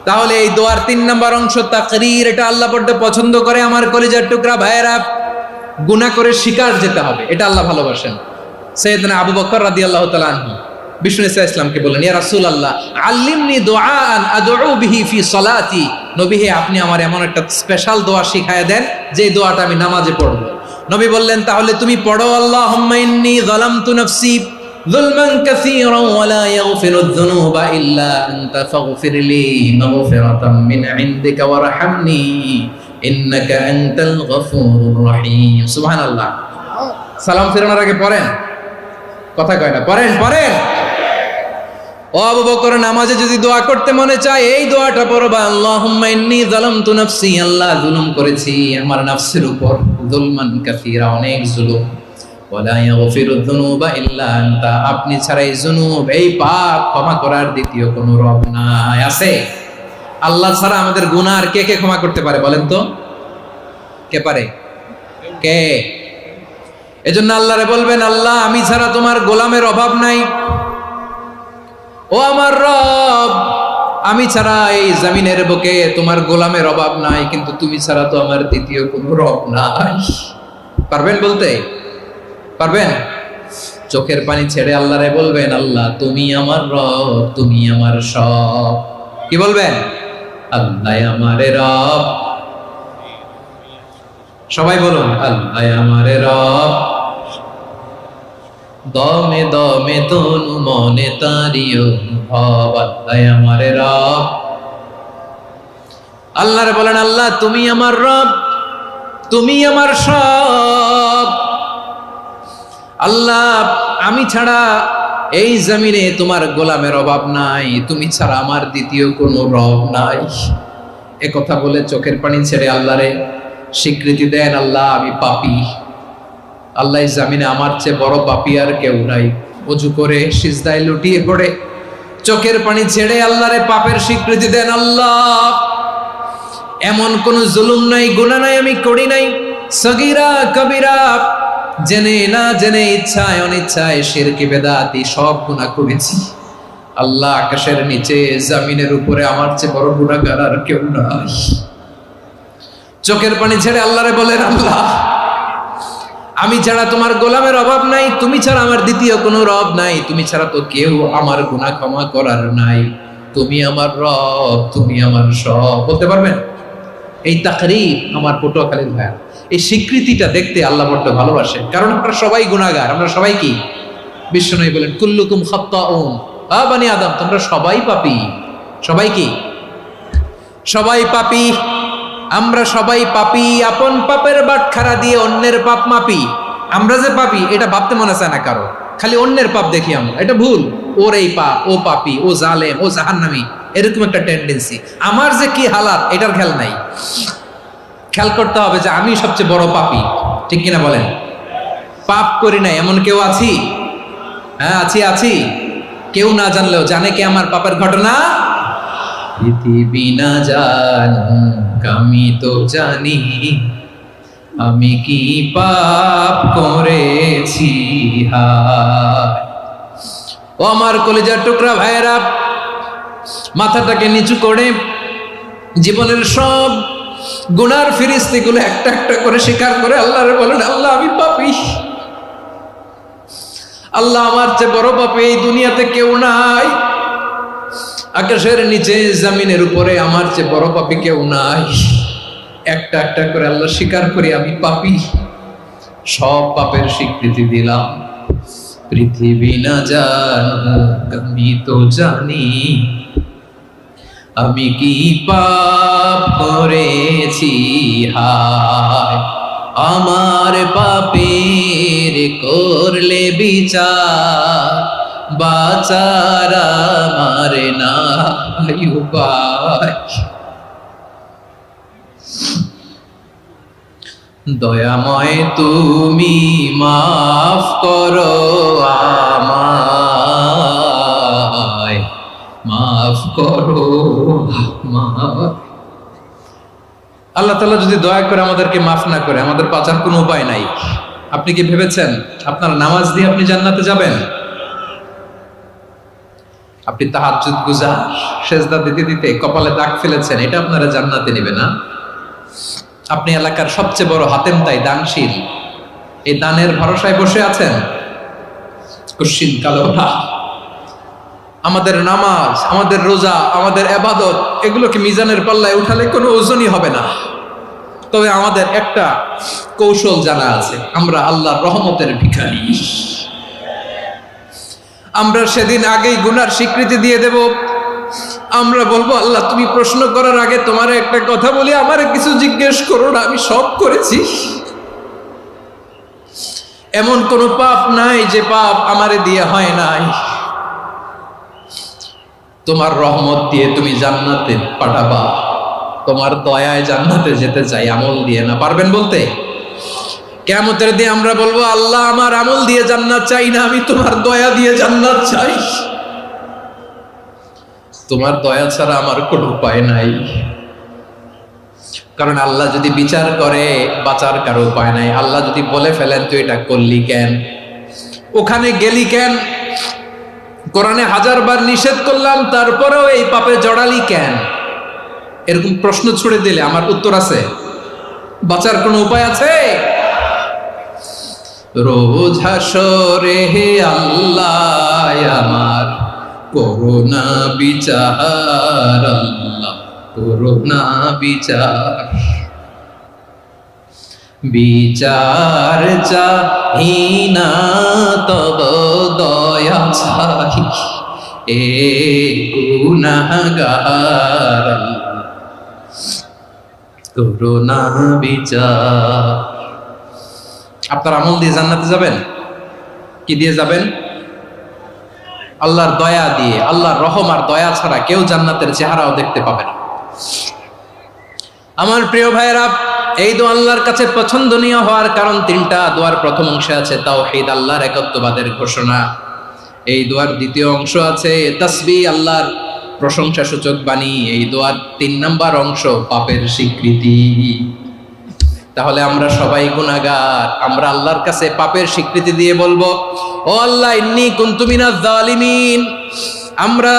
তাহলে এই দোয়ার তিন নম্বর অংশ তাকরীর, এটা আল্লাহ বড্ড পছন্দ করে। আমার কলিজার টুকরা ভাইয়েরা, গুনাহ করে শিকার যেতে হবে, এটা আল্লাহ ভালোবাসেন। সাইয়েদনা আবু বকর রাদিয়াল্লাহু তাআলা আনহু বিষ্ণু ইসলামকে বললেন, ইয়া রাসূলুল্লাহ আল্লিমনি দুআআন আদউ বিহি ফি সালাতি, নবী হে আপনি আমার এমন একটা স্পেশাল দোয়া শিখায়া দেন যে দোয়াটা আমি নামাজে পড়ব। নবী বললেন, তাহলে তুমি পড়ো, আল্লাহুম্মা ইন্নী যালামতু নাফসি যুলমান কাসীরান ওয়া লা ইয়াগফিরুয যুনুবা ইল্লা আনতা ফাগফিরলি মাগফিরাতাম মিন ইনদিকা ওয়ারহামনি ইন্নাকা আনতাল গফুরুর রহিম। সুবহানাল্লাহ। সালাম ফেরানোর আগে পড়েন, কথা কয় না, পড়েন পড়েন। ও আবু বকর, নামাজে যদি দোয়া করতে মনে চায় এই দোয়াটা পড়বা, আল্লাহুম্মা ইন্নী যালামতু নাফসি, আল্লাহ জুলুম করেছি আমার নফসের উপর, যুলমান কাসীরা অনেক জুলুম, ওয়া লা ইয়াগফিরুয যুনুবা ইল্লা আনতা, আপনি ছাড়া এই জুনুব, এই পাপ ক্ষমা করার দ্বিতীয় কোনো রব নাই। আছে? আল্লাহ ছাড়া আমাদের গুনাহ আর কে কে ক্ষমা করতে পারে বলেন তো? কে পারে? কে? এজন্য আল্লাহরে বলবেন, আল্লাহ আমি ছাড়া তোমার গোলামের অভাব নাই, ও আমার রব আমি ছাড়া এই জমিনের বুকে তোমার গোলামের অভাব নাই, কিন্তু তুমি ছাড়া তো আমার দ্বিতীয় কোনো রব নাই। পারবেন বলতে? পারবেন? চোখের পানি ছেড়ে আল্লাহরে বলবেন, আল্লাহ তুমি আমার রব, তুমি আমার সব। কি বলবেন? আল্লাহ আমারে রব, সবাই বলুন আল্লাহ আমারে রব, দমে দমে তনু মনে তারি অনুভব, আল্লাহ আমার রব। আল্লাহরে বলেন, আল্লাহ তুমি আমার রব, তুমি আমার সব। আল্লাহ আমি ছাড়া এই জমিনে তোমার গোলামের অভাব নাই, তুমি ছাড়া আমার দ্বিতীয় কোনো রব নাই। এ কথা বলে চোখের পানি ছেড়ে আল্লাহরে স্বীকৃতি দেন, আল্লাহ আমি পাপী। আল্লাহ এই জমিনে আমার চেয়ে বড় পাপী আর কেউ নাই। ওযু করে সিজদায় লুটিয়ে পড়ে চোখের পানি ছেড়ে আল্লাহরে পাপের স্বীকৃতি দেন, আল্লাহ এমন কোন জুলুম নাই, গুনাহ নাই আমি করি নাই, সগীরা কবিরা, জেনে না জেনে, ইচ্ছায় অনিচ্ছায়, শিরকি বেদাতি সব গুনাহ করেছি। আল্লাহ আকাশের নিচে জমিনের উপরে আমার চেয়ে বড় গুনাহগার আর কেউ নাই। চোখের পানি ছেড়ে আল্লাহরে বলেন, আল্লাহ আমি ছাড়া তোমার গোলামের অভাব নাই, তুমি ছাড়া আমার দ্বিতীয় কোনো রব নাই, তুমি ছাড়া তো কেউ আমার গুনাহ ক্ষমা করার নাই, তুমি আমার রব, তুমি আমার সব। বলতে পারবেন? এই তাকরীর আমার পটুয়াখালীর ভাইয়া, এই স্বীকৃতিটা দেখতে আল্লাহ বড্ড ভালোবাসেন, কারণ আমরা সবাই গুনাহগার। আমরা সবাই কি? বিশ্বনবী বলেন কুল্লুকুম খাত্তাউন, বানি আদম তোমরা সবাই পাপী। সবাই কি? সবাই পাপী। আমরা সবাই পাপী, আপন পাপের বাটখারা দিয়ে অন্যের পাপ মাপি। আমরা যে পাপী এটা ভাবতে মনে চায় না কারো, খালি অন্যের পাপ দেখি আমরা, এটা ভুল। ওর এই পাপ, ও পাপী, ও জালেম, ও জাহান্নামী, এরকম একটা টেন্ডেন্সি। আমার যে কি হালাত এটার খেয়াল নাই। খেয়াল করতে হবে যে আমি সবচেয়ে বড় পাপী, ঠিক কিনা বলেন? পাপ করি নাই এমন কেউ আছি? হ্যাঁ আছি, আছি। কেউ না জানলেও জানে কে আমার পাপের ঘটনা? পৃথিবী না জানুক আমি তো জানি, আমি কি পাপ করেছি। হায় ও আমার কলিজার টুকরা ভাইয়েরা, মাথাটাকে নিচু করে জীবনের সব গুনার ফিরিস্তিগুলো একটা একটা করে স্বীকার করে আল্লাহরে বলেন, আল্লাহ আমি পাপী। আল্লাহ আমার চেয়ে বড় পাপী এই দুনিয়াতে কেউ নাই। আকাশের নিচে জমিনের উপরে আমার চেয়ে বড় পাপী কেউ নাই। একটা একটা করে আল্লাহ স্বীকার করি আমি পাপী, সব পাপের স্বীকৃতি দিলাম। পৃথিবী না জানুক আমি তো জানি, আমি কি পাপ করেছি। হায় আমার পাপের করলে বিচার, বাঁচার আমার নাই উপায়। দয়াময় তুমি মাফ করো আমায়, মাফ করো আমায়। আল্লাহ তাআলা যদি দয়া করে আমাদেরকে মাফ না করে, আমাদের বাঁচার কোনো উপায় নাই। আপনি কি ভেবেছেন আপনার নামাজ দিয়ে আপনি জান্নাতে যাবেন? আপনি তাহাজ্জুদ গুজার, সেজদা দিতে দিতে কপালে দাগ ফেলেছেন, এটা আপনারা জান্নাতে নেবে না। আপনি এলাকার সবচেয়ে বড় হাতেম তাই, দানশীল, এই দানের ভরসায় বসে আছেন, কুশ্চিন কালো ওঠা। আমাদের নামাজ, আমাদের রোজা, আমাদের ইবাদত, এগুলোকে মিজানের পাল্লায় উঠালে কোনো ওজনই হবে না। তবে আমাদের একটা কৌশল জানা আছে, আমরা আল্লাহর রহমতের ভিখারি। আমরা সেদিন আগেই গুনার স্বীকৃতি দিয়ে দেব। আমরা বলবো, আল্লাহ তুমি প্রশ্ন করার আগে তোমার একটা কথা বলি, আমারে কিছু জিজ্ঞেস করো না, আমি সব করেছি। এমন কোন পাপ নাই যে পাপ আমারে দিয়ে হয় নাই। তোমার রহমত দিয়ে তুমি জান্নাতে পাঠাবা, তোমার দয়ায় জান্নাতে যেতে চাই, আমল দিয়ে না। পারবেন বলতে? কিয়ামতের দিন আমরা বলবো, আল্লাহ আমার আমল দিয়ে জান্নাত চাই না, আমি তোমার দয়া দিয়ে জান্নাত চাই। তোমার দয়া ছাড়া আমার কোনো উপায় নাই। কারণ আল্লাহ যদি বিচার করে, বাঁচার কারো উপায় নাই। আল্লাহ যদি বলে ফেলেন তুই এটা করলি কেন, ওখানে গেলি কেন, কোরআনে 1000 বার নিষেধ করলাম তারপরেও এই পাপে জড়ালি কেন, এরকম প্রশ্ন ছুড়ে দিলে আমার উত্তর আছে? বাঁচার কোনো উপায় আছে? রোজ হাসরে হে আল্লাহ আমার করুণা বিচার, আল্লাহ করুণা বিচার। বিচার চাহি না তব দয়া চাহি এ গুনাহগার করুণা বিচার। আপনার আমল দিয়ে জান্নাতে যাবেন? কি দিয়ে যাবেন? আল্লাহর দয়া দিয়ে। আল্লাহর রহম আর দয়া ছাড়া কেউ জান্নাতের চেহারাও দেখতে পাবে না। আমার প্রিয় ভাইয়েরা, এই দোয়া আল্লাহর কাছে পছন্দনীয় হওয়ার কারণ তিনটা। দোয়ার প্রথম অংশে আছে তাওহীদ, আল্লাহর একত্ববাদের ঘোষণা। এই দোয়ার দ্বিতীয় অংশ আছে তাসবিহ, আল্লাহর প্রশংসা সূচক বাণী। এই দোয়ার 3 নাম্বার অংশ পাপের স্বীকৃতি। তাহলে আমরা সবাই গুনাহগার। আমরা আল্লাহর কাছে পাপের স্বীকৃতি দিয়ে বলবো, ও আল্লাহ, ইন্নী কুনতু মিনাজ জালিমিন। আমরা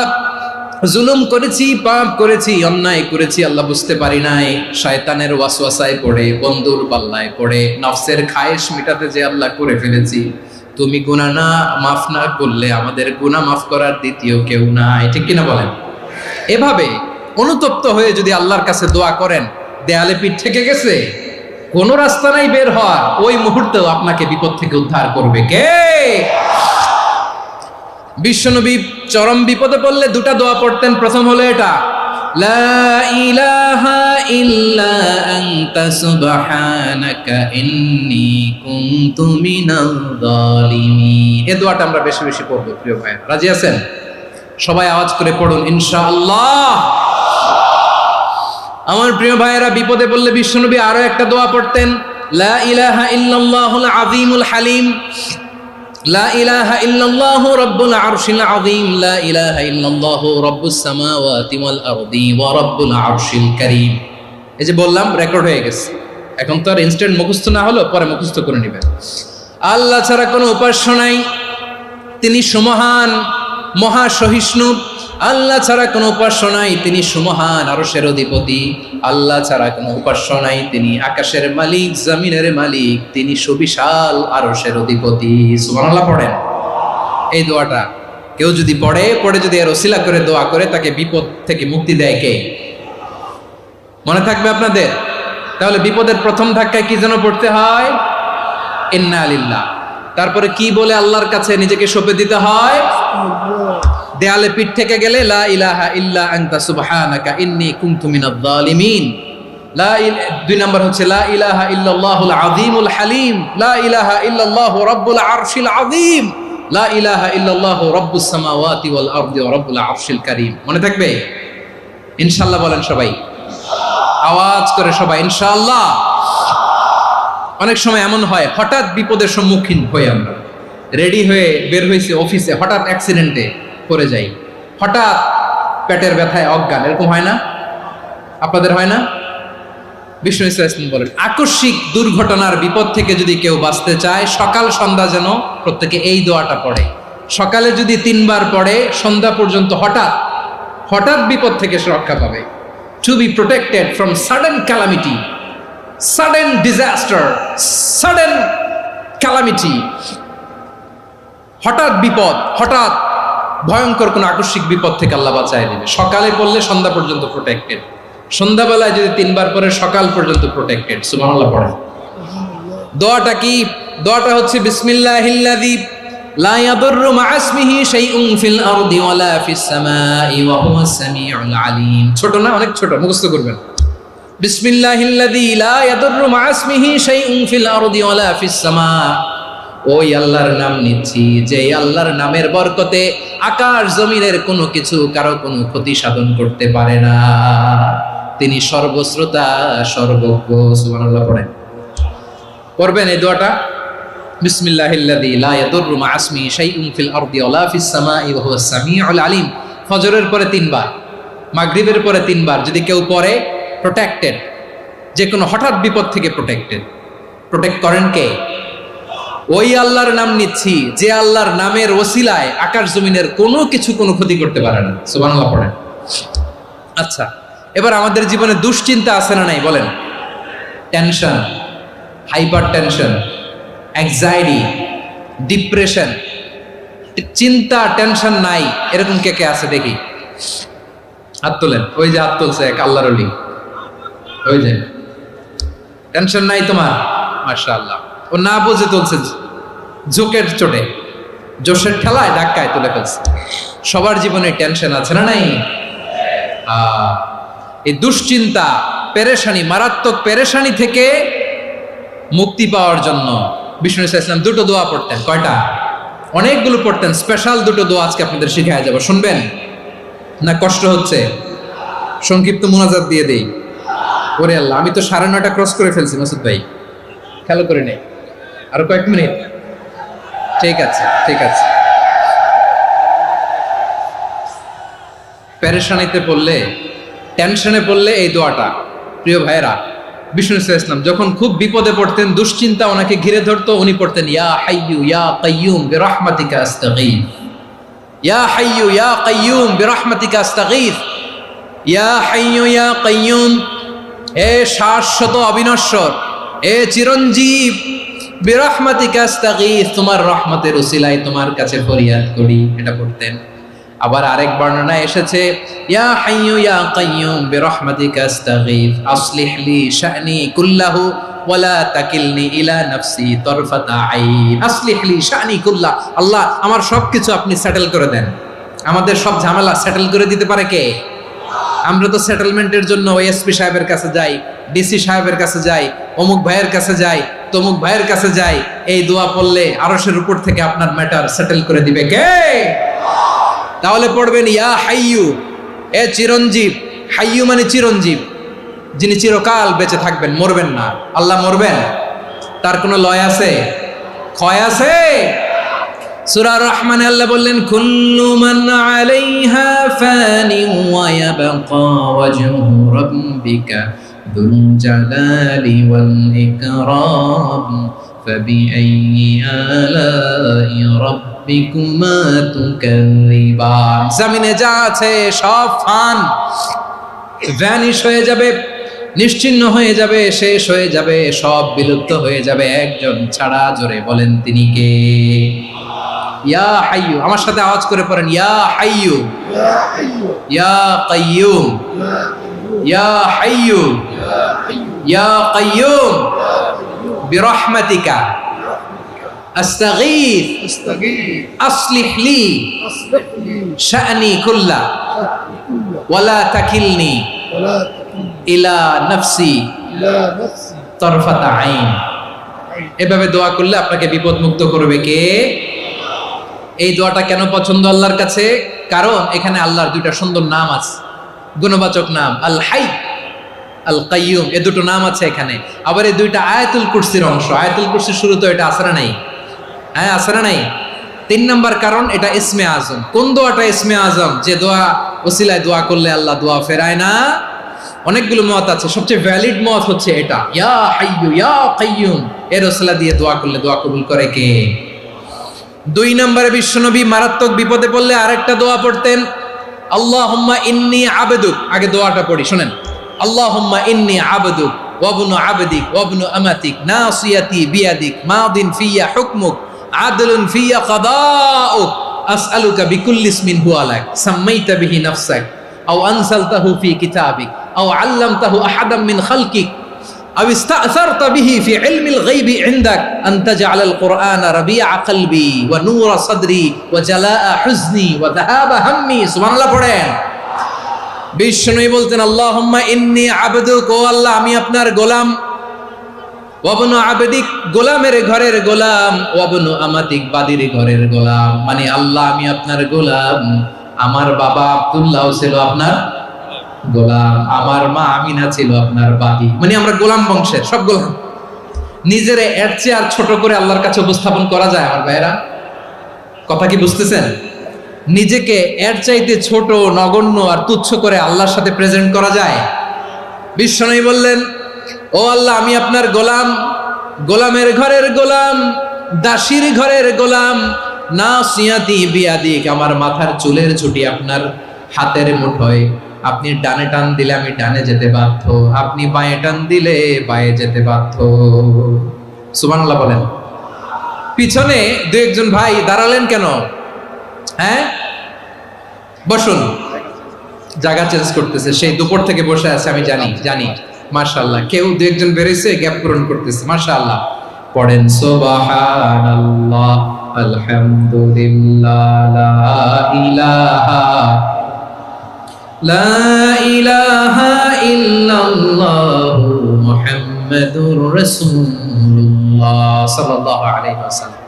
জুলুম করেছি, পাপ করেছি, অন্যায় করেছি, আল্লাহ বুঝতে পারি নাই। শয়তানের ওয়াসওয়াসায় পড়ে, বন্ধুর পাল্লায় পড়ে, নফসের খায়েশ মিটাতে যে আল্লাহ করে ফেলেছি। তুমি গুনাহ না মাফ না করলে আমাদের গুনাহ মাফ করার দ্বিতীয় কেউ নাই। ঠিক কিনা বলেন? এভাবে অনুতপ্ত হয়ে যদি আল্লাহর কাছে দোয়া করেন, দেয়ালে পিঠ থেকে গেছে, কোনো রাস্তা নাই বের হওয়ার, ওই মুহূর্তেও আপনাকে বিপদ থেকে উদ্ধার করবে কে? বিশ্বনবী চরম বিপদে পড়লে দুটা দোয়া পড়তেন। প্রথম হলো এটা, লা ইলাহা ইল্লা আনতা সুবহানাকা ইন্নী কুনতু মিনাল জালিমিন। এই দোয়াটা আমরা বেশি বেশি পড়ব প্রিয় ভাইরা। রাজি আছেন? সবাই আওয়াজ করে পড়ুন ইনশাআল্লাহ। আমার প্রিয় ভাইয়েরা, বিপদে পড়লে বিশ্বনবী আরো একটা দোয়া পড়তেন, লা ইলাহা ইল্লাল্লাহুল আযীমুল হালিম, লা ইলাহা ইল্লাল্লাহু রাব্বুল আরশিল আযীম, লা ইলাহা ইল্লাল্লাহু রাব্বুস সামাওয়াতি ওয়াল আরদি ওয়া রাব্বুল আরশিল কারীম। এই যে বললাম, রেকর্ড হয়ে গেছে। এখন তো আর ইনস্ট্যান্ট মুখস্থ না হলো, পরে মুখস্থ করে নেবেন। আল্লাহ ছাড়া কোনো উপাস্য নাই, তিনি সুমহান, মহা সহিষ্ণু। আল্লাহ ছাড়া কোনো উপাস্য নাই, তিনি সুমহান, আরশের অধিপতি। আল্লাহ ছাড়া কোনো উপাস্য নাই, তিনি আকাশের মালিক, জমিনের মালিক, তিনি সুবিশাল আরশের অধিপতি। সুবহানাল্লাহ পড়েন। এই দোয়াটা কেউ যদি পড়ে যদি এর ওসিলা করে দোয়া করে, তাকে বিপদ থেকে মুক্তি দেয় কে? মনে থাকবে আপনাদের? তাহলে বিপদের প্রথম ধাক্কায় কি যেন পড়তে হয়? ইন্না লিল্লাহ। তারপরে কি বলে আল্লাহর কাছে নিজেকে সঁপে দিতে হয়? দেয়ালে পিঠ থেকে গেলে লা ইলাহা ইল্লা আনতা সুবহানাকা ইন্নী কুনতু মিনাজ জালিমিন। দুই নাম্বার হচ্ছে লা ইলাহা ইল্লাল্লাহুল আযীমুল হালিম, লা ইলাহা ইল্লাল্লাহু রাব্বুল আরশিল আযীম, লা ইলাহা ইল্লাল্লাহু রাব্বুস সামাওয়াতি ওয়াল আরদি ওয়া রাব্বুল আরশিল কারীম। মনে থাকবে? ইনশাআল্লাহ বলেন সবাই, আওয়াজ করে সবাই ইনশাআল্লাহ। অনেক সময় এমন হয়, হঠাৎ বিপদের সম্মুখীন হয়ে আমরা রেডি হয়ে বের হয়েছি অফিসে, হঠাৎ অ্যাক্সিডেন্টে পড়ে যাই, হঠাৎ পেটের ব্যথায় অজ্ঞান। এরকম হয় না? আপনাদের হয় না? বিষ্ণু ইসলাম বলেন, আকস্মিক দুর্ঘটনার বিপদ থেকে যদি কেউ বাঁচতে চায়, সকাল সন্ধ্যা যেন প্রত্যেকে এই দোয়াটা পড়ে। সকালে যদি 3 বার পড়ে, সন্ধ্যা পর্যন্ত হঠাৎ বিপদ থেকে সে রক্ষা পাবে। To be protected from sudden calamity, sudden disaster, sudden calamity. হঠাৎ বিপদ, হঠাৎ ভয়ঙ্কর কোন আকস্মিক বিপদ থেকে আল্লাহ বাঁচায় দেবে। সকালে পড়লে সন্ধ্যা পর্যন্ত প্রোটেক্টেড, সন্ধ্যাবেলায় যদি 3 বার পরে সকাল পর্যন্ত প্রোটেক্টেড। সুবহানাল্লাহ পড়েন। দোয়াটা কি? দোয়াটা হচ্ছে বিসমিল্লাহিল্লাযী লা ইয়াদুররু মা ইসমিহি শাইউন ফিল আরদি ওয়ালা ফিস সামাই ওয়া হুয়াস সামিউল আলিম। ছোট না? অনেক ছোট, মুখস্থ করবেন। বিসমিল্লাহিল্লাযী লা ইয়াদুররু মা ইসমিহি শাইউন ফিল আরদি ওয়ালা ফিস সামা। ওই আল্লাহর নাম নিচ্ছি, যে আল্লাহর নামের বরকতে আকাশ জমিনের কোনো কিছু কারো কোনো ক্ষতি সাধন করতে পারে না। তিনি সর্বশ্রোতা, সর্বজ্ঞ। সুবহানাল্লাহ পড়েন। পড়বেন এই দোয়াটা, বিসমিল্লাহিল্লাযী লা ইয়াদুররু মা ইসমিহি শাইউন ফিল আরদি ওয়ালা ফিস সামাই ওয়া হুয়াস সামিউল আলিম। ফজরের পরে 3 বার, মাগরিবের পরে 3 বার যদি কেউ পড়ে, প্রোটেক্টেড। যে কোনো হঠাৎ বিপদ থেকে প্রোটেক্টেড। প্রোটেক্ট করেন কে? ওই আল্লাহর নাম নিচ্ছি, যে আল্লাহর নামের ওসিলায় আকাশ জমিনের কোনো কিছু কোনো ক্ষতি করতে পারে না। সুবহানাল্লাহ পড়েন। আচ্ছা, এবার আমাদের জীবনে দুশ্চিন্তা আছে না নাই বলেন? Tension, hyper tension, anxiety, depression, চিন্তা, টেনশন নাই এরকম কে কে আছে দেখি? হাত তোলেন। ওই যে হাত তুলছে এক আল্লাহর ওলি। ওই যে টেনশন নাই তোমার, মাশাআল্লাহ। ও না বুঝে তুলছে, ঝোঁকের চোটে, জোশের ঠেলায় ধাক্কায় তুলে ফেলছে। সবার জীবনে টেনশন আছে না নাই? এই দুশ্চিন্তা, পেরেশানি, মারাত্মক পেরেশানি থেকে মুক্তি পাওয়ার জন্য বিষ্ণু ইসলাম দুটো দোয়া পড়তেন। কয়টা? অনেকগুলো পড়তেন। স্পেশাল দুটো দোয়া আজকে আপনাদের শিখায় যাব, শুনবেন না? কষ্ট হচ্ছে? সংক্ষিপ্ত মুনাজাত দিয়ে দেই। ওরে আল্লাহ, আমি তো 9:30 ক্রস করে ফেলছি মাসুদ ভাই, খেয়াল করে নেই। আরো কয়েক মিনিট? ঠিক আছে, ঠিক আছে। পেরেশানিতে পড়লে, টেনশনে পড়লে এই দোয়াটা, প্রিয় ভাইয়েরা, বিষ্ণু ইসলাম যখন খুব বিপদে পড়তেন, দুশ্চিন্তা ওনাকে ঘিরে ধরতো, উনি পড়তেন ইয়া হাইয়ু ইয়া কাইয়ুম বিরহমাতিকা আস্তাগীথ, ইয়া হাইয়ু ইয়া কাইয়ুম বিরহমাতিকা আস্তাগীথ, ইয়া হাইয়ু ইয়া কাইয়ুম, এ শাশ্বত অবিনশ্বর, এ চিরঞ্জীব, বিরহমাতিকা আস্তাগীথ, তোমার রহমতের উসিলায় তোমার কাছে ফরিয়াদ করি। এটা পড়তেন। আবার আরেক বর্ণনায় এসেছে ইয়া হাইয়ু ইয়া কাইয়ুম বিরহমাতিকা আস্তাগীথ আসলিহ লি শা'নি কুল্লাহু ওয়ালা তাকিলনি ইলা নাফসি তারফাতা আইন। আসলিহ লি শা'নি কুল্লাহ, আল্লাহ আমার সবকিছু আপনি সেটেল করে দেন। আমাদের সব ঝামেলা সেটেল করে দিতে পারে কে? আমরা তো সেটেলমেন্টের জন্য ওএসপি সাহেবের কাছে যাই, ডিসি সাহেবের কাছে যাই, অমুক ভাইয়ের কাছে যাই, তমুক ভাইয়ের কাছে যাই। এই দোয়া পড়লে আরশের উপর থেকে আপনার ম্যাটার সেটেল করে দিবে কে? তাহলে পড়বেন ইয়া হাইয়ু, এ চিরঞ্জীব। হাইয়ু মানে চিরঞ্জীব, যিনি চিরকাল বেঁচে থাকবেন, মরবেন না। আল্লাহ মরবেন? তার কোনো লয় আছে? ক্ষয় আছে? সূরা রহমানে আল্লাহ বললেন কুল্লু মান আলাইহা ফানি ওয়া ইয়াবকা ওয়াজহু রাব্বিকা যুল জালালি ওয়াল ইকরাম ফাবিআইয়ি আলাই রাব্বিকুমা তুকাযিবান। জমিনে যা আছে সব ফান, ভ্যানিশ হয়ে যাবে, নিশ্চিহ্ন হয়ে যাবে, শেষ হয়ে যাবে, সব বিলুপ্ত হয়ে যাবে একজন ছাড়া। জোরে বলেন তিনি কে? ইয়া হাইয়ু। আমার সাথে আওয়াজ করে পড়েন ইয়া হাইয়ু ইয়া কাইয়ুম ইয়া হাইয়ু ইয়া কাইয়ুম বিরহমাতিকা আস্তাগীথ আসলিহ লি শা'নি কুল্লা ওয়ালা তাকিলনি ইলা নাফসি তারফাতা আইন। এভাবে দোয়া করলে আপনাকে বিপদ মুক্ত করবে কে? এই দোয়াটা কেন পছন্দ আল্লাহর কাছে? কারণ এখানে আল্লাহর দুইটা সুন্দর নাম আছে, গুণবাচক নাম, আল হাই, আল কাইয়ুম। এই দুটো নাম আছে এখানে। আবার এই দুইটা আয়াতুল কুরসির অংশ। আয়াতুল কুরসির শুরু তো এটা আছে না নাই? হ্যাঁ, আছে না নাই? 3 নাম্বার কারণ এটা ইসমে আজম। কোন দোয়াটা ইসমে আজম? যে দোয়া ওসিলায় দোয়া করলে আল্লাহ দোয়া ফেরায় না। অনেকগুলো মত আছে, সবচেয়ে ভ্যালিড মত হচ্ছে এটা, ইয়া হাইয়ু ইয়া কাইয়ুম। এর ওসিলা দিয়ে দোয়া করলে দোয়া কবুল করে কে? 2 নম্বরে বিশ্বনবী মারাত্মক বিপদে পড়লে আরেকটা দোয়া পড়তেন, আল্লাহুম্মা ইন্নী আবদুক। আগে দোয়াটা পড়ি, শুনেন। আল্লাহুম্মা ইন্নী আবদুক ওয়া ইবনু আবদিক ওয়া ইবনু আমাতিক নাসিয়াতি বিয়াদিক মাদিন ফিয়া হুকমুক আদলুন ফিয়া কাদাউক আসআলুকা বিকুল্লি ইসমিন হুয়া লাক সাম্মাইতা বিহি নাফসাক আও আনসালতাহু ফি কিতাবিক আও আল্লামতাহু আহাদাম মিন খালকিক أو استأثرت به في علم الغيب عندك أن تجعل القرآن ربيع قلبي ونور صدري وجلاء حزني وذهاب همي। سبحان الله পড়েন। বিষ্ণু বলতেন আল্লাহুম্মা ইন্নী আবদুক, ও আল্লাহ আমি আপনার গোলাম, ওয়া ইবনু আবদিক, গোলামের ঘরের গোলাম, ওয়া ইবনু আমাতিক, বাদীর ঘরের গোলাম। মানে আল্লাহ আমি আপনার গোলাম। আমার বাবা আব্দুল্লাহ ছিল আপনার গোলাম, আমার মা আমিনা ছিল আপনার বাদী। মানে আমরা গোলাম বংশের, সব গোলাম। নিজের এর চেয়ে আর ছোট করে আল্লাহর কাছে উপস্থাপন করা যায় আমার ভাইয়েরা? কথা কি বুঝতেছেন? নিজেকে এর চাইতে ছোট, নগণ্য আর তুচ্ছ করে আল্লাহর সাথে প্রেজেন্ট করা যায়? বিশ্বনবী বললেন, ও আল্লাহ আমি আপনার গোলাম, গোলামের ঘরের গোলাম, দাসীর ঘরের গোলাম, নাসিয়াতি বিয়াদিক, আমার মাথার চুলের ছুটি আপনার হাতের মুঠোয়। আপনি ডানে টান দিলে আমি ডানে যেতে বাধ্য, আপনি বাঁয়ে টান দিলে বাঁয়ে যেতে বাধ্য। সুবহানাল্লাহ বলেন। পিছনে 2-1 ভাই দাঁড়ালেন কেন? হ্যাঁ, বসুন। জায়গা চেঞ্জ করতেছে, সেই দুপুর থেকে বসে আছে, আমি জানি। মাশাআল্লাহ। কেউ 2-1 বেরিয়েছে, গ্যাপ পূরণ করতেছে। মাশাআল্লাহ। পড়েন সুবহানাল্লাহ, আলহামদুলিল্লাহ, লা ইলাহা ইল্লাল্লাহু মুহাম্মাদুর রাসূলুল্লাহ সাল্লাল্লাহু আলাইহি ওয়াসাল্লাম।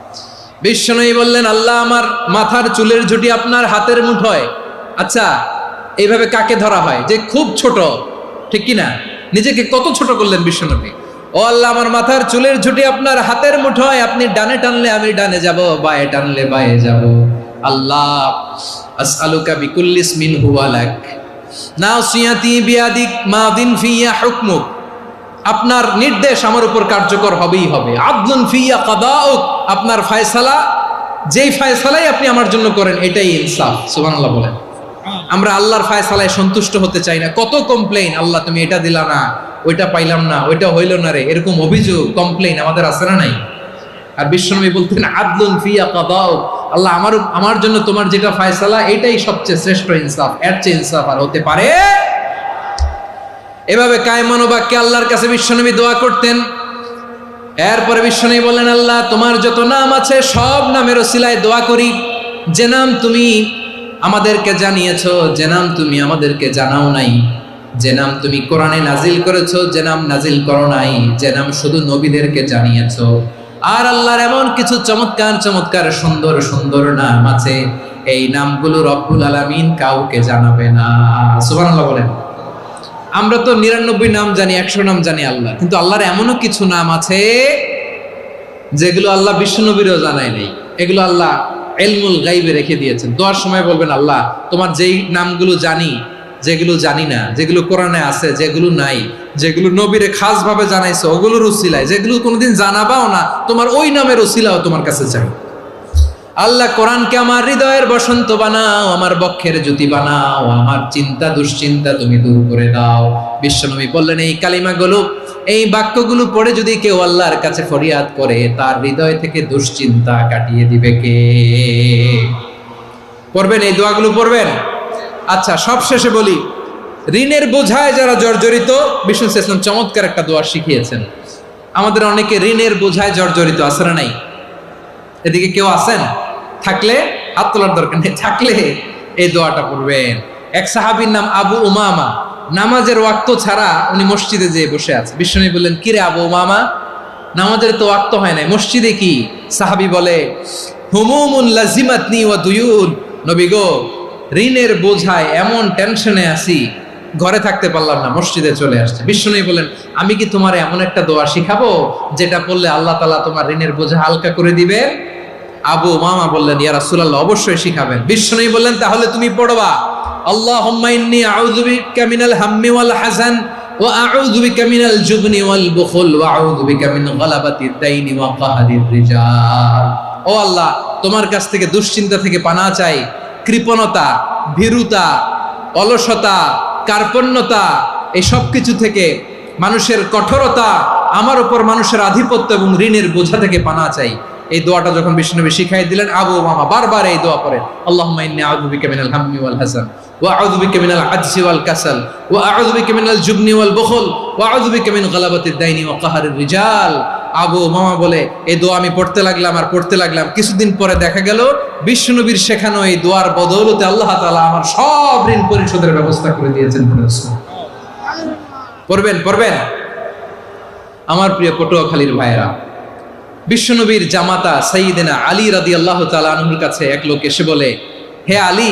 বিশ্বনবী বললেন, আল্লাহ আমার মাথার চুলের ঝুঁটি আপনার হাতের মুঠোয়। আচ্ছা, এইভাবে কাকে ধরা হয় যে খুব ছোট, ঠিক কি না? নিজেকে কত ছোট করলেন বিশ্বনবী। ও আল্লাহ, আমার মাথার চুলের ঝুঁটি আপনার হাতের মুঠোয়, আপনি ডানে টানলে আমি ডানে যাব, বায়ে টানলে বায়ে যাব। আল্লাহ, আসআলুকা বিকুল্লি ইসমিন হুয়া লাক নাসিয়াতি বিয়াদিক মাদিন ফিয়া হুকমুক। আপনার নির্দেশ আমার উপর কার্যকর হবেই হবে। আদলুন ফিয়া কাদাউক, আপনার ফয়সালা, যেই ফয়সালাই আপনি আমার জন্য করেন এটাই ইনসাফ। সুবহানাল্লাহ বলেন। আমরা আল্লাহর ফয়সালায় সন্তুষ্ট হতে চাই না। কত কমপ্লেইন, আল্লাহ তুমি এটা দিলা না, ওইটা পাইলাম না, ওইটা হইল না রে, এরকম অভিযোগ কমপ্লেইন আমাদের আছে না নাই? আর বিশ্বনবী বলতেন আদলুন ফিয়া কাদাউক, আল্লাহ আমার জন্য তোমার যেটা ফয়সালা এটাই সবচেয়ে শ্রেষ্ঠ ইনসাফ, এর চেয়ে ইনসাফ আর হতে পারে? এভাবে কায়মান বাক্যে আল্লাহর কাছে বিশ্বনবী দোয়া করতেন। এরপরে বিশ্বনবী বললেন, আল্লাহ তোমার যত নাম আছে সব নামের ওসিলায় দোয়া করি, যে নাম তুমি আমাদেরকে জানিয়েছো, যে নাম তুমি আমাদেরকে জানাও নাই, যে নাম তুমি কোরআনে নাজিল করেছো, যে নাম নাজিল করো নাই, যে নাম শুধু নবীদেরকে জানিয়েছো। আর আল্লাহর এমন কিছু চমৎকার চমৎকার সুন্দর সুন্দর নাম আছে, এই নামগুলো রব্বুল আলামিন কাউকে জানাবে না। সুবহানাল্লাহ বলেন। আমরা তো 99 নাম জানি, 100 নাম জানি আল্লাহ, কিন্তু আল্লাহর এমনও কিছু নাম আছে যেগুলো আল্লাহ বিশ্বনবীরও জানায় নাই। এগুলো আল্লাহ ইলমুল গায়বে রেখে দিয়েছেন। দোয়ার সময় বলবেন, আল্লাহ তোমার যেই নামগুলো জানি, যেগুলো জানি না, যেগুলো কোরআনে আছে, যেগুলো নাই, যেগুলো নবীরে খাস ভাবে জানাইছো ওগুলোর উসিলায়, যেগুলো কোনোদিন জানাবাও না তোমার ওই নামের উসিলাও তোমার কাছে চাই। আল্লাহ কোরআনকে আমার হৃদয়ের বসন্ত বানাও, আমার বক্ষের জ্যোতি বানাও, আমার চিন্তা দুশ্চিন্তা তুমি দূর করে দাও। বিশ্বনবী বললেন, এই কালিমাগুলো, এই বাক্যগুলো পড়ে যদি কেউ আল্লাহর কাছে ফরিয়াদ করে, তার হৃদয় থেকে দুশ্চিন্তা কাটিয়ে দিবে কে? পড়বেন, এই দোয়াগুলো পড়বেন। আচ্ছা, সব শেষে বলি, ঋণের বোঝায় যারা জর্জরিত, বিষ্ণু ইসলাম চমৎকার একটা দোয়া শিখিয়েছেন। আমাদের অনেকে ঋণের বোঝায় জর্জরিত, আছে না নাই? এদিকে কেউ আছেন? থাকলে হাত তোলার দরকার নেই, থাকলে এই দোয়াটা পড়বেন। এক সাহাবীর নাম আবু উমামা, নামাজের ওয়াক্ত ছাড়া উনি মসজিদে যেয়ে বসে আছে। বিষ্ণু বললেন, কিরে আবু উমামা, নামাজের তো ওয়াক্ত হয় নাই, মসজিদে কি? সাহাবী বলে, হুমুমুন লাজিমাতনি ওয়া দুয়ুন, নবী গো, ঋণের বোঝায় এমন টেনশনে আছি, ঘরে থাকতে পারলাম না, মসজিদে চলে আসছে। বিশ্বনবী বলেন, আমি কি তোমার এমন একটা দোয়া শিখাবো যেটা পড়লে আল্লাহ তাআলা তোমার ঋণের বোঝা হালকা করে দিবে? আবু উমামা বললেন, ইয়া রাসূলুল্লাহ, অবশ্যই শিখাবেন। বিশ্বনবী বললেন, তাহলে তুমি পড়বা, আল্লাহুম্মা ইন্নী আউযু বিকা মিনাল হাম্মি ওয়াল হাযান ওয়া আউযু বিকা মিনাল জুবনি ওয়াল বুখল ওয়া আউযু বিকা মিন গালাবাতিদ দাইনি ওয়া কাহরির রিজাল। ও আল্লাহ, তোমার কাছ থেকে দুশ্চিন্তা থেকে পানাহ চাই, কৃপণতা, ভীরুতা, অলসতা, কার্পণ্যতা, এই সব কিছু থেকে, মানুষের কঠোরতা, আমার উপর মানুষের আধিপত্য এবং ঋণের বোঝা থেকে পানাহ চাই। এই দোয়াটা যখন বিশ্বনবী শিখাই দিলেন, আবু উমামা বারবার এই দোয়া পড়েন, আল্লাহুম্মা ইন্নী আউযু বিকা মিনাল হাম্মি ওয়াল হাযান ওয়া আউযু বিকা মিনাল আজজি ওয়াল কাসাল ওয়া আউযু বিকা মিনাল জুবনি ওয়াল বুখল ওয়া আউযু বিকা মিন গালাবাতিদ দাইনি ওয়া কাহরির রিজাল। আবু উমামা বলে, এই দোয়া আমি পড়তে লাগলাম আর পড়তে লাগলাম, কিছুদিন পরে দেখা গেল বিশ্বনবীর শেখানো এই দোয়ার বদৌলতে আল্লাহ তাআলা আমার সব ঋণ পরিশোধের ব্যবস্থা করে দিয়েছেন। পড়বেন, পড়বেন। আমার প্রিয় পটুয়াখালীর ভাইয়েরা, বিশ্বনবীর জামাতা সাইয়্যিদিনা আলী রাদিয়াল্লাহু তাআলা আনহুর কাছে এক লোক এসে বলে, হে আলী,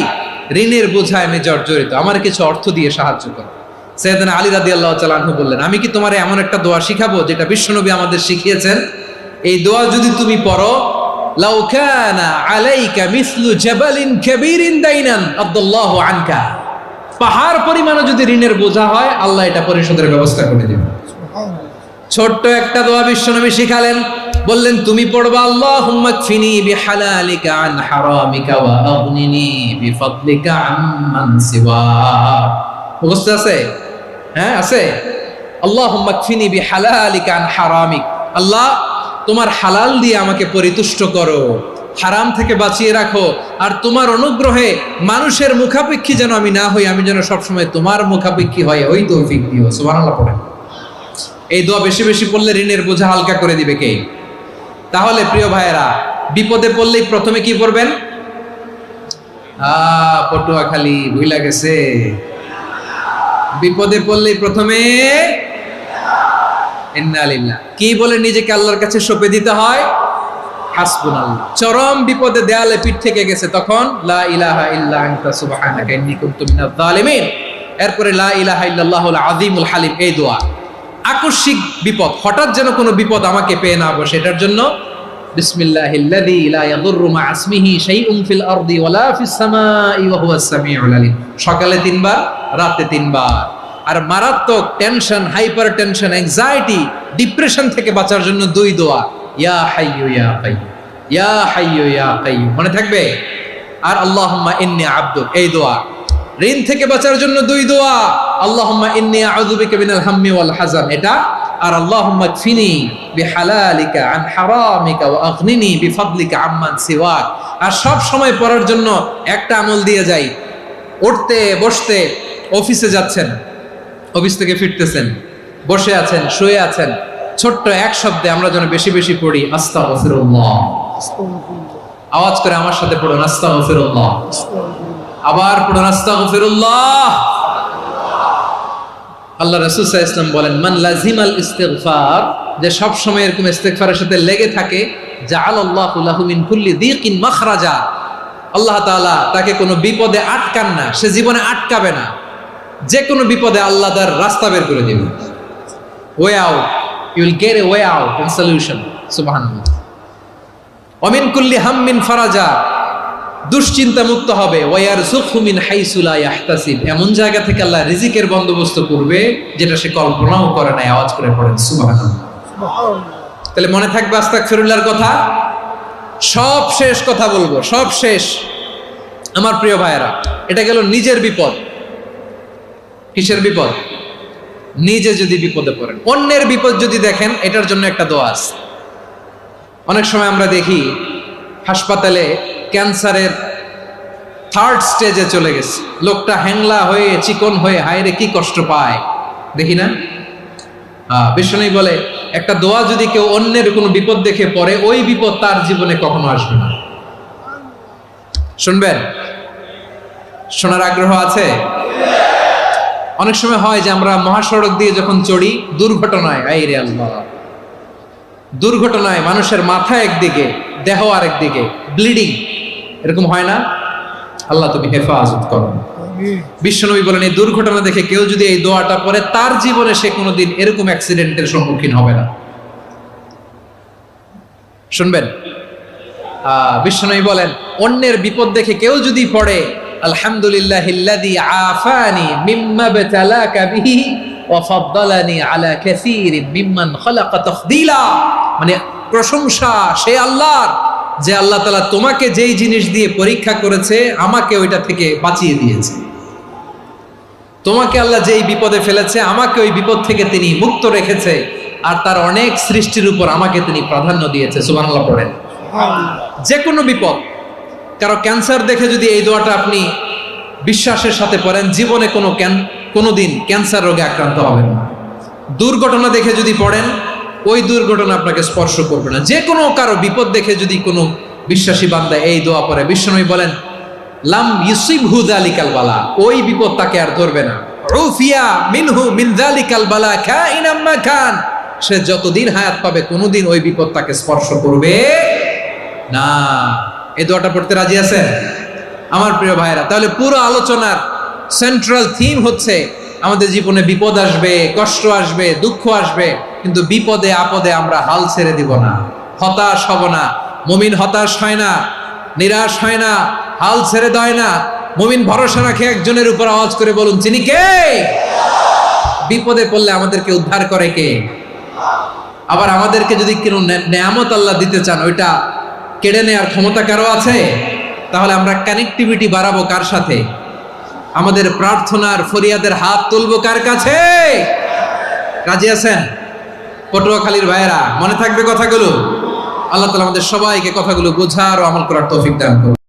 ঋণের বোঝায় আমি জর্জরিত, আমার কিছু অর্থ দিয়ে সাহায্য করো। সাইয়্যিদিনা আলী রাদিয়াল্লাহু তাআলা আনহু বললেন, আমি কি তোমারে এমন একটা দোয়া শিখাবো যেটা বিশ্বনবী আমাদের শিখিয়েছেন? এই দোয়া যদি তুমি পড়ো, লাউ কানা আলাইকা মিসলু জাবালিন কাবীরিন দাইনান আদাল্লাহু আনকা, পাহাড় পরিমাণও যদি ঋণের বোঝা হয়, আল্লাহ এটা পরিশোধের ব্যবস্থা করে দিবেন। ছোট্ট একটা দোয়া বিশ্বনবী শিখালেন, বললেন, তুমি পড়বা, আল্লাহুম্মা কফিনি বিহালালিকা আন হারামিকা ওয়া আগনিনি বিফাদলিকা আম্মান সিওয়া। মুখস্থ আছে? হ্যাঁ, আছে। আল্লাহুম্মা কফিনি বিহালালিকা আন হারামিক, আল্লাহ তোমার হালাল দিয়ে আমাকে পরিতুষ্ট করো, হারাম থেকে বাঁচিয়ে রাখো, আর তোমার অনুগ্রহে মানুষের মুখাপেক্ষী যেন আমি না হই, আমি যেন সবসময় তোমার মুখাপেক্ষী হয়, ওই তৌফিক দিও। সুবহানাল্লাহ পড়েন। এই দোয়া বেশি বেশি পড়লে ঋণের বোঝা হালকা করে দিবে কে? তাহলে প্রিয় ভাইয়েরা, বিপদে পড়লেই প্রথমে কি পড়বেন? পটুয়াখালী ভুইলা গেছে। বিপদে পড়লেই প্রথমে ইন্না লিল্লাহ কি বলে নিজেকে আল্লাহর কাছে সঁপে দিতে হয়? হাসবুনাল্লাহ। চরম বিপদে দেয়ালে পিঠ থেকে গেছে, তখন লা ইলাহা ইল্লা আনতা সুবহানাকা ইন্নী কুনতু মিনাজ জালিমিন। এরপরে লা ইলাহা ইল্লাল্লাহুল আযীমুল হালিম, এই দোয়া। আকস্মিক বিপদ, হঠাৎ যেন কোনো বিপদ আমাকে পেয়ে না বসে, এটার জন্য বিসমিল্লাহিল্লাযী লা ইয়াদুররু মা ইসমিহি শাইউন ফিল আরদি ওয়ালা ফিস সামাই ওয়া হুয়াস সামিউল আলিম। সকালে 3 বার, রাতে 3 বার। আর মারাত্মক tension, hyper tension, anxiety, depression থেকে বাঁচার জন্য 2 দোয়া, ইয়া হাইয়্যু ইয়া কাইয়্যুম, ইয়া হাইয়্যু ইয়া কাইয়্যুম, মনে থাকবে? আর আল্লাহুম্মা ইন্নী আবদুক, এই দোয়া। ঋণ থেকে বাঁচার জন্য 2 দোয়া, আল্লাহুম্মা ইন্নী আউযু বিকা মিনাল হাম্মি ওয়াল হাযান, এটা। আর আল্লাহুম্মা কফিনি বিহালালিকা আন হারামিকা ওয়া আগনিনি বিফাদলিকা আম্মান সিওয়াক। আর সব সময় পড়ার জন্য একটা আমল দিয়ে যাই, উঠতে বসতে, অফিসে যাচ্ছেন, অফিস থেকে ফিরতেছেন, বসে আছেন, শুয়ে আছেন, ছোট্ট এক শব্দে আমরা যেন বেশি বেশি পড়ি আস্তাগফিরুল্লাহ। আওয়াজ করে আমার সাথে পড়ুন আস্তাগফিরুল্লাহ। আবার পড়ুন আস্তাগফিরুল্লাহ। আল্লাহ রাসূল সাল্লাল্লাহু আলাইহি ওয়াসাল্লাম বলেন, মান লাজিমাল ইস্তিগফার, যে সব সময় এরকম ইস্তিগফারের সাথে লেগে থাকে, জাআলাল্লাহু লাহু মিন কুল্লি যিকিন মাখরাজা, আল্লাহ তাআলা তাকে কোনো বিপদে আটকান না, সে জীবনে আটকাবে না। যে কোনো বিপদে আল্লাহ তার রাস্তা বের করে দিবে, way out, you will get a way out and solution. সুবহানাল্লাহ। ওয়া মিন কুল্লি হাম্মিন ফারাজা, দুশ্চিন্তা মুক্ত হবে। ওয়ারযুকহু মিন হাইসু লা ইয়াহতাসিব, এমন জায়গা থেকে আল্লাহ রিজিকের বন্দোবস্ত করবে যেটা সে কল্পনাও করে নাই। আওয়াজ করে পড়েন সুবহানাল্লাহ। তাহলে মনে থাকবে আস্তাগফিরুল্লাহর কথা। সব শেষ কথা বলবো, সব শেষ আমার প্রিয় ভাইয়েরা। এটা গেল নিজের বিপদ। কিসের বিপদ? নিজে যদি বিপদে পড়েন। অন্যের বিপদ যদি দেখেন, এটার জন্য একটা দোয়া আছে। অনেক সময় আমরা দেখি হাসপাতালে ক্যান্সারের 3rd স্টেজে চলে গেছে, লোকটা হ্যাংলা হয়ে, চিকন হয়ে, হায়রে কি কষ্ট পায়, দেখি না? বিষ্ণু বলে, একটা দোয়া যদি কেউ অন্যের কোনো বিপদ দেখে পড়ে, ওই বিপদ তার জীবনে কখনো আসবে না। শুনবেন? শোনার আগ্রহ আছে? অনেক সময় হয় যে আমরা মহাসড়ক দিয়ে যখন চড়ি, দুর্ঘটনায়, আইরে আল্লাহ, দুর্ঘটনায় মানুষের মাথা একদিকে, দেহ আরেকদিকে, ব্লিডিং, এরকম হয় না? আল্লাহ তুমি হেফাজত করো। বিশ্বনবী বলেন, এই দুর্ঘটনা দেখে কেউ যদি এই দোয়াটা পড়ে, তার জীবনে সে কোনোদিন এরকম অ্যাক্সিডেন্টের সম্মুখীন হবে না। শুনবেন? বিশ্বনবী বলেন, অন্যের বিপদ দেখে কেউ যদি পড়ে, আলহামদুলিল্লাহিল্লাযী আফানি মিম্মা বাতালাকা বিহি ওয়া ফাদ্দালানি আলা কাসীরিন মিম্মান খালাকা তাফদীলা, মানে প্রশংসা সে আল্লাহর, যে আল্লাহ তাআলা তোমাকে যেই জিনিস দিয়ে পরীক্ষা করেছে, আমাকে ওইটা থেকে বাঁচিয়ে দিয়েছে। তোমাকে আল্লাহ যেই বিপদে ফেলেছে, আমাকে ওই বিপদ থেকে তিনি মুক্ত রেখেছে, আর তার অনেক সৃষ্টির উপর আমাকে তিনি প্রাধান্য দিয়েছে। সুবহানাল্লাহ পড়েন। যে কোনো বিপদ, কারো ক্যান্সার দেখে যদি এই দোয়াটা আপনি বিশ্বাসের সাথে পড়েন, জীবনে কোনোদিন ক্যান্সার রোগে আক্রান্ত হবেন না। দুর্ঘটনা দেখে যদি পড়েন, ওই দুর্ঘটনা আপনাকে স্পর্শ করবে না। যে কোনো কারো বিপদ দেখে যদি কোনো বিশ্বাসী বান্দা এই দোয়া পড়ে, বিশ্বনবী বলেন, লাম ইউসিবহু যালিকাল বালা, ওই বিপদ তাকে আর ধরবে না। উফিয়া মিনহু মিন যালিকাল বালা কাইনাম মা কান, সে যতদিন হায়াত পাবে কোনোদিন ওই বিপদ তাকে স্পর্শ করবে না। এই দোয়াটা পড়তে রাজি আছেন আমার প্রিয় ভাইরা? তাহলে পুরো আলোচনার সেন্ট্রাল থিম হচ্ছে, আমাদের জীবনে বিপদ আসবে, কষ্ট আসবে, দুঃখ আসবে, কিন্তু বিপদে আপদে আমরা হাল ছেড়ে দিব না, হতাশ হব না। মুমিন হতাশ হয় না, নিরাশ হয় না, হাল ছেড়ে দেয় না। মুমিন ভরসা রাখে একজনের উপর। আওয়াজ করে বলুন, যিনি কে? বিপদে পড়লে আমাদেরকে উদ্ধার করে কে? আবার আমাদেরকে যদি কোনো নেয়ামত আল্লাহ দিতে চান, ওইটা কেড়ে নেওয়ার ক্ষমতা কারো আছে? তাহলে আমরা কানেক্টিভিটি বাড়াবো কার সাথে? আমাদের প্রার্থনার ফরিয়াদের হাত তুলবো কার কাছে? রাজি আছেন পটুয়াখালীর ভাইয়েরা? মনে থাকবে কথাগুলো? আল্লাহ তাআলা আমাদের সবাইকে কথাগুলো বোঝার ও আমল করার তৌফিক দান করুন।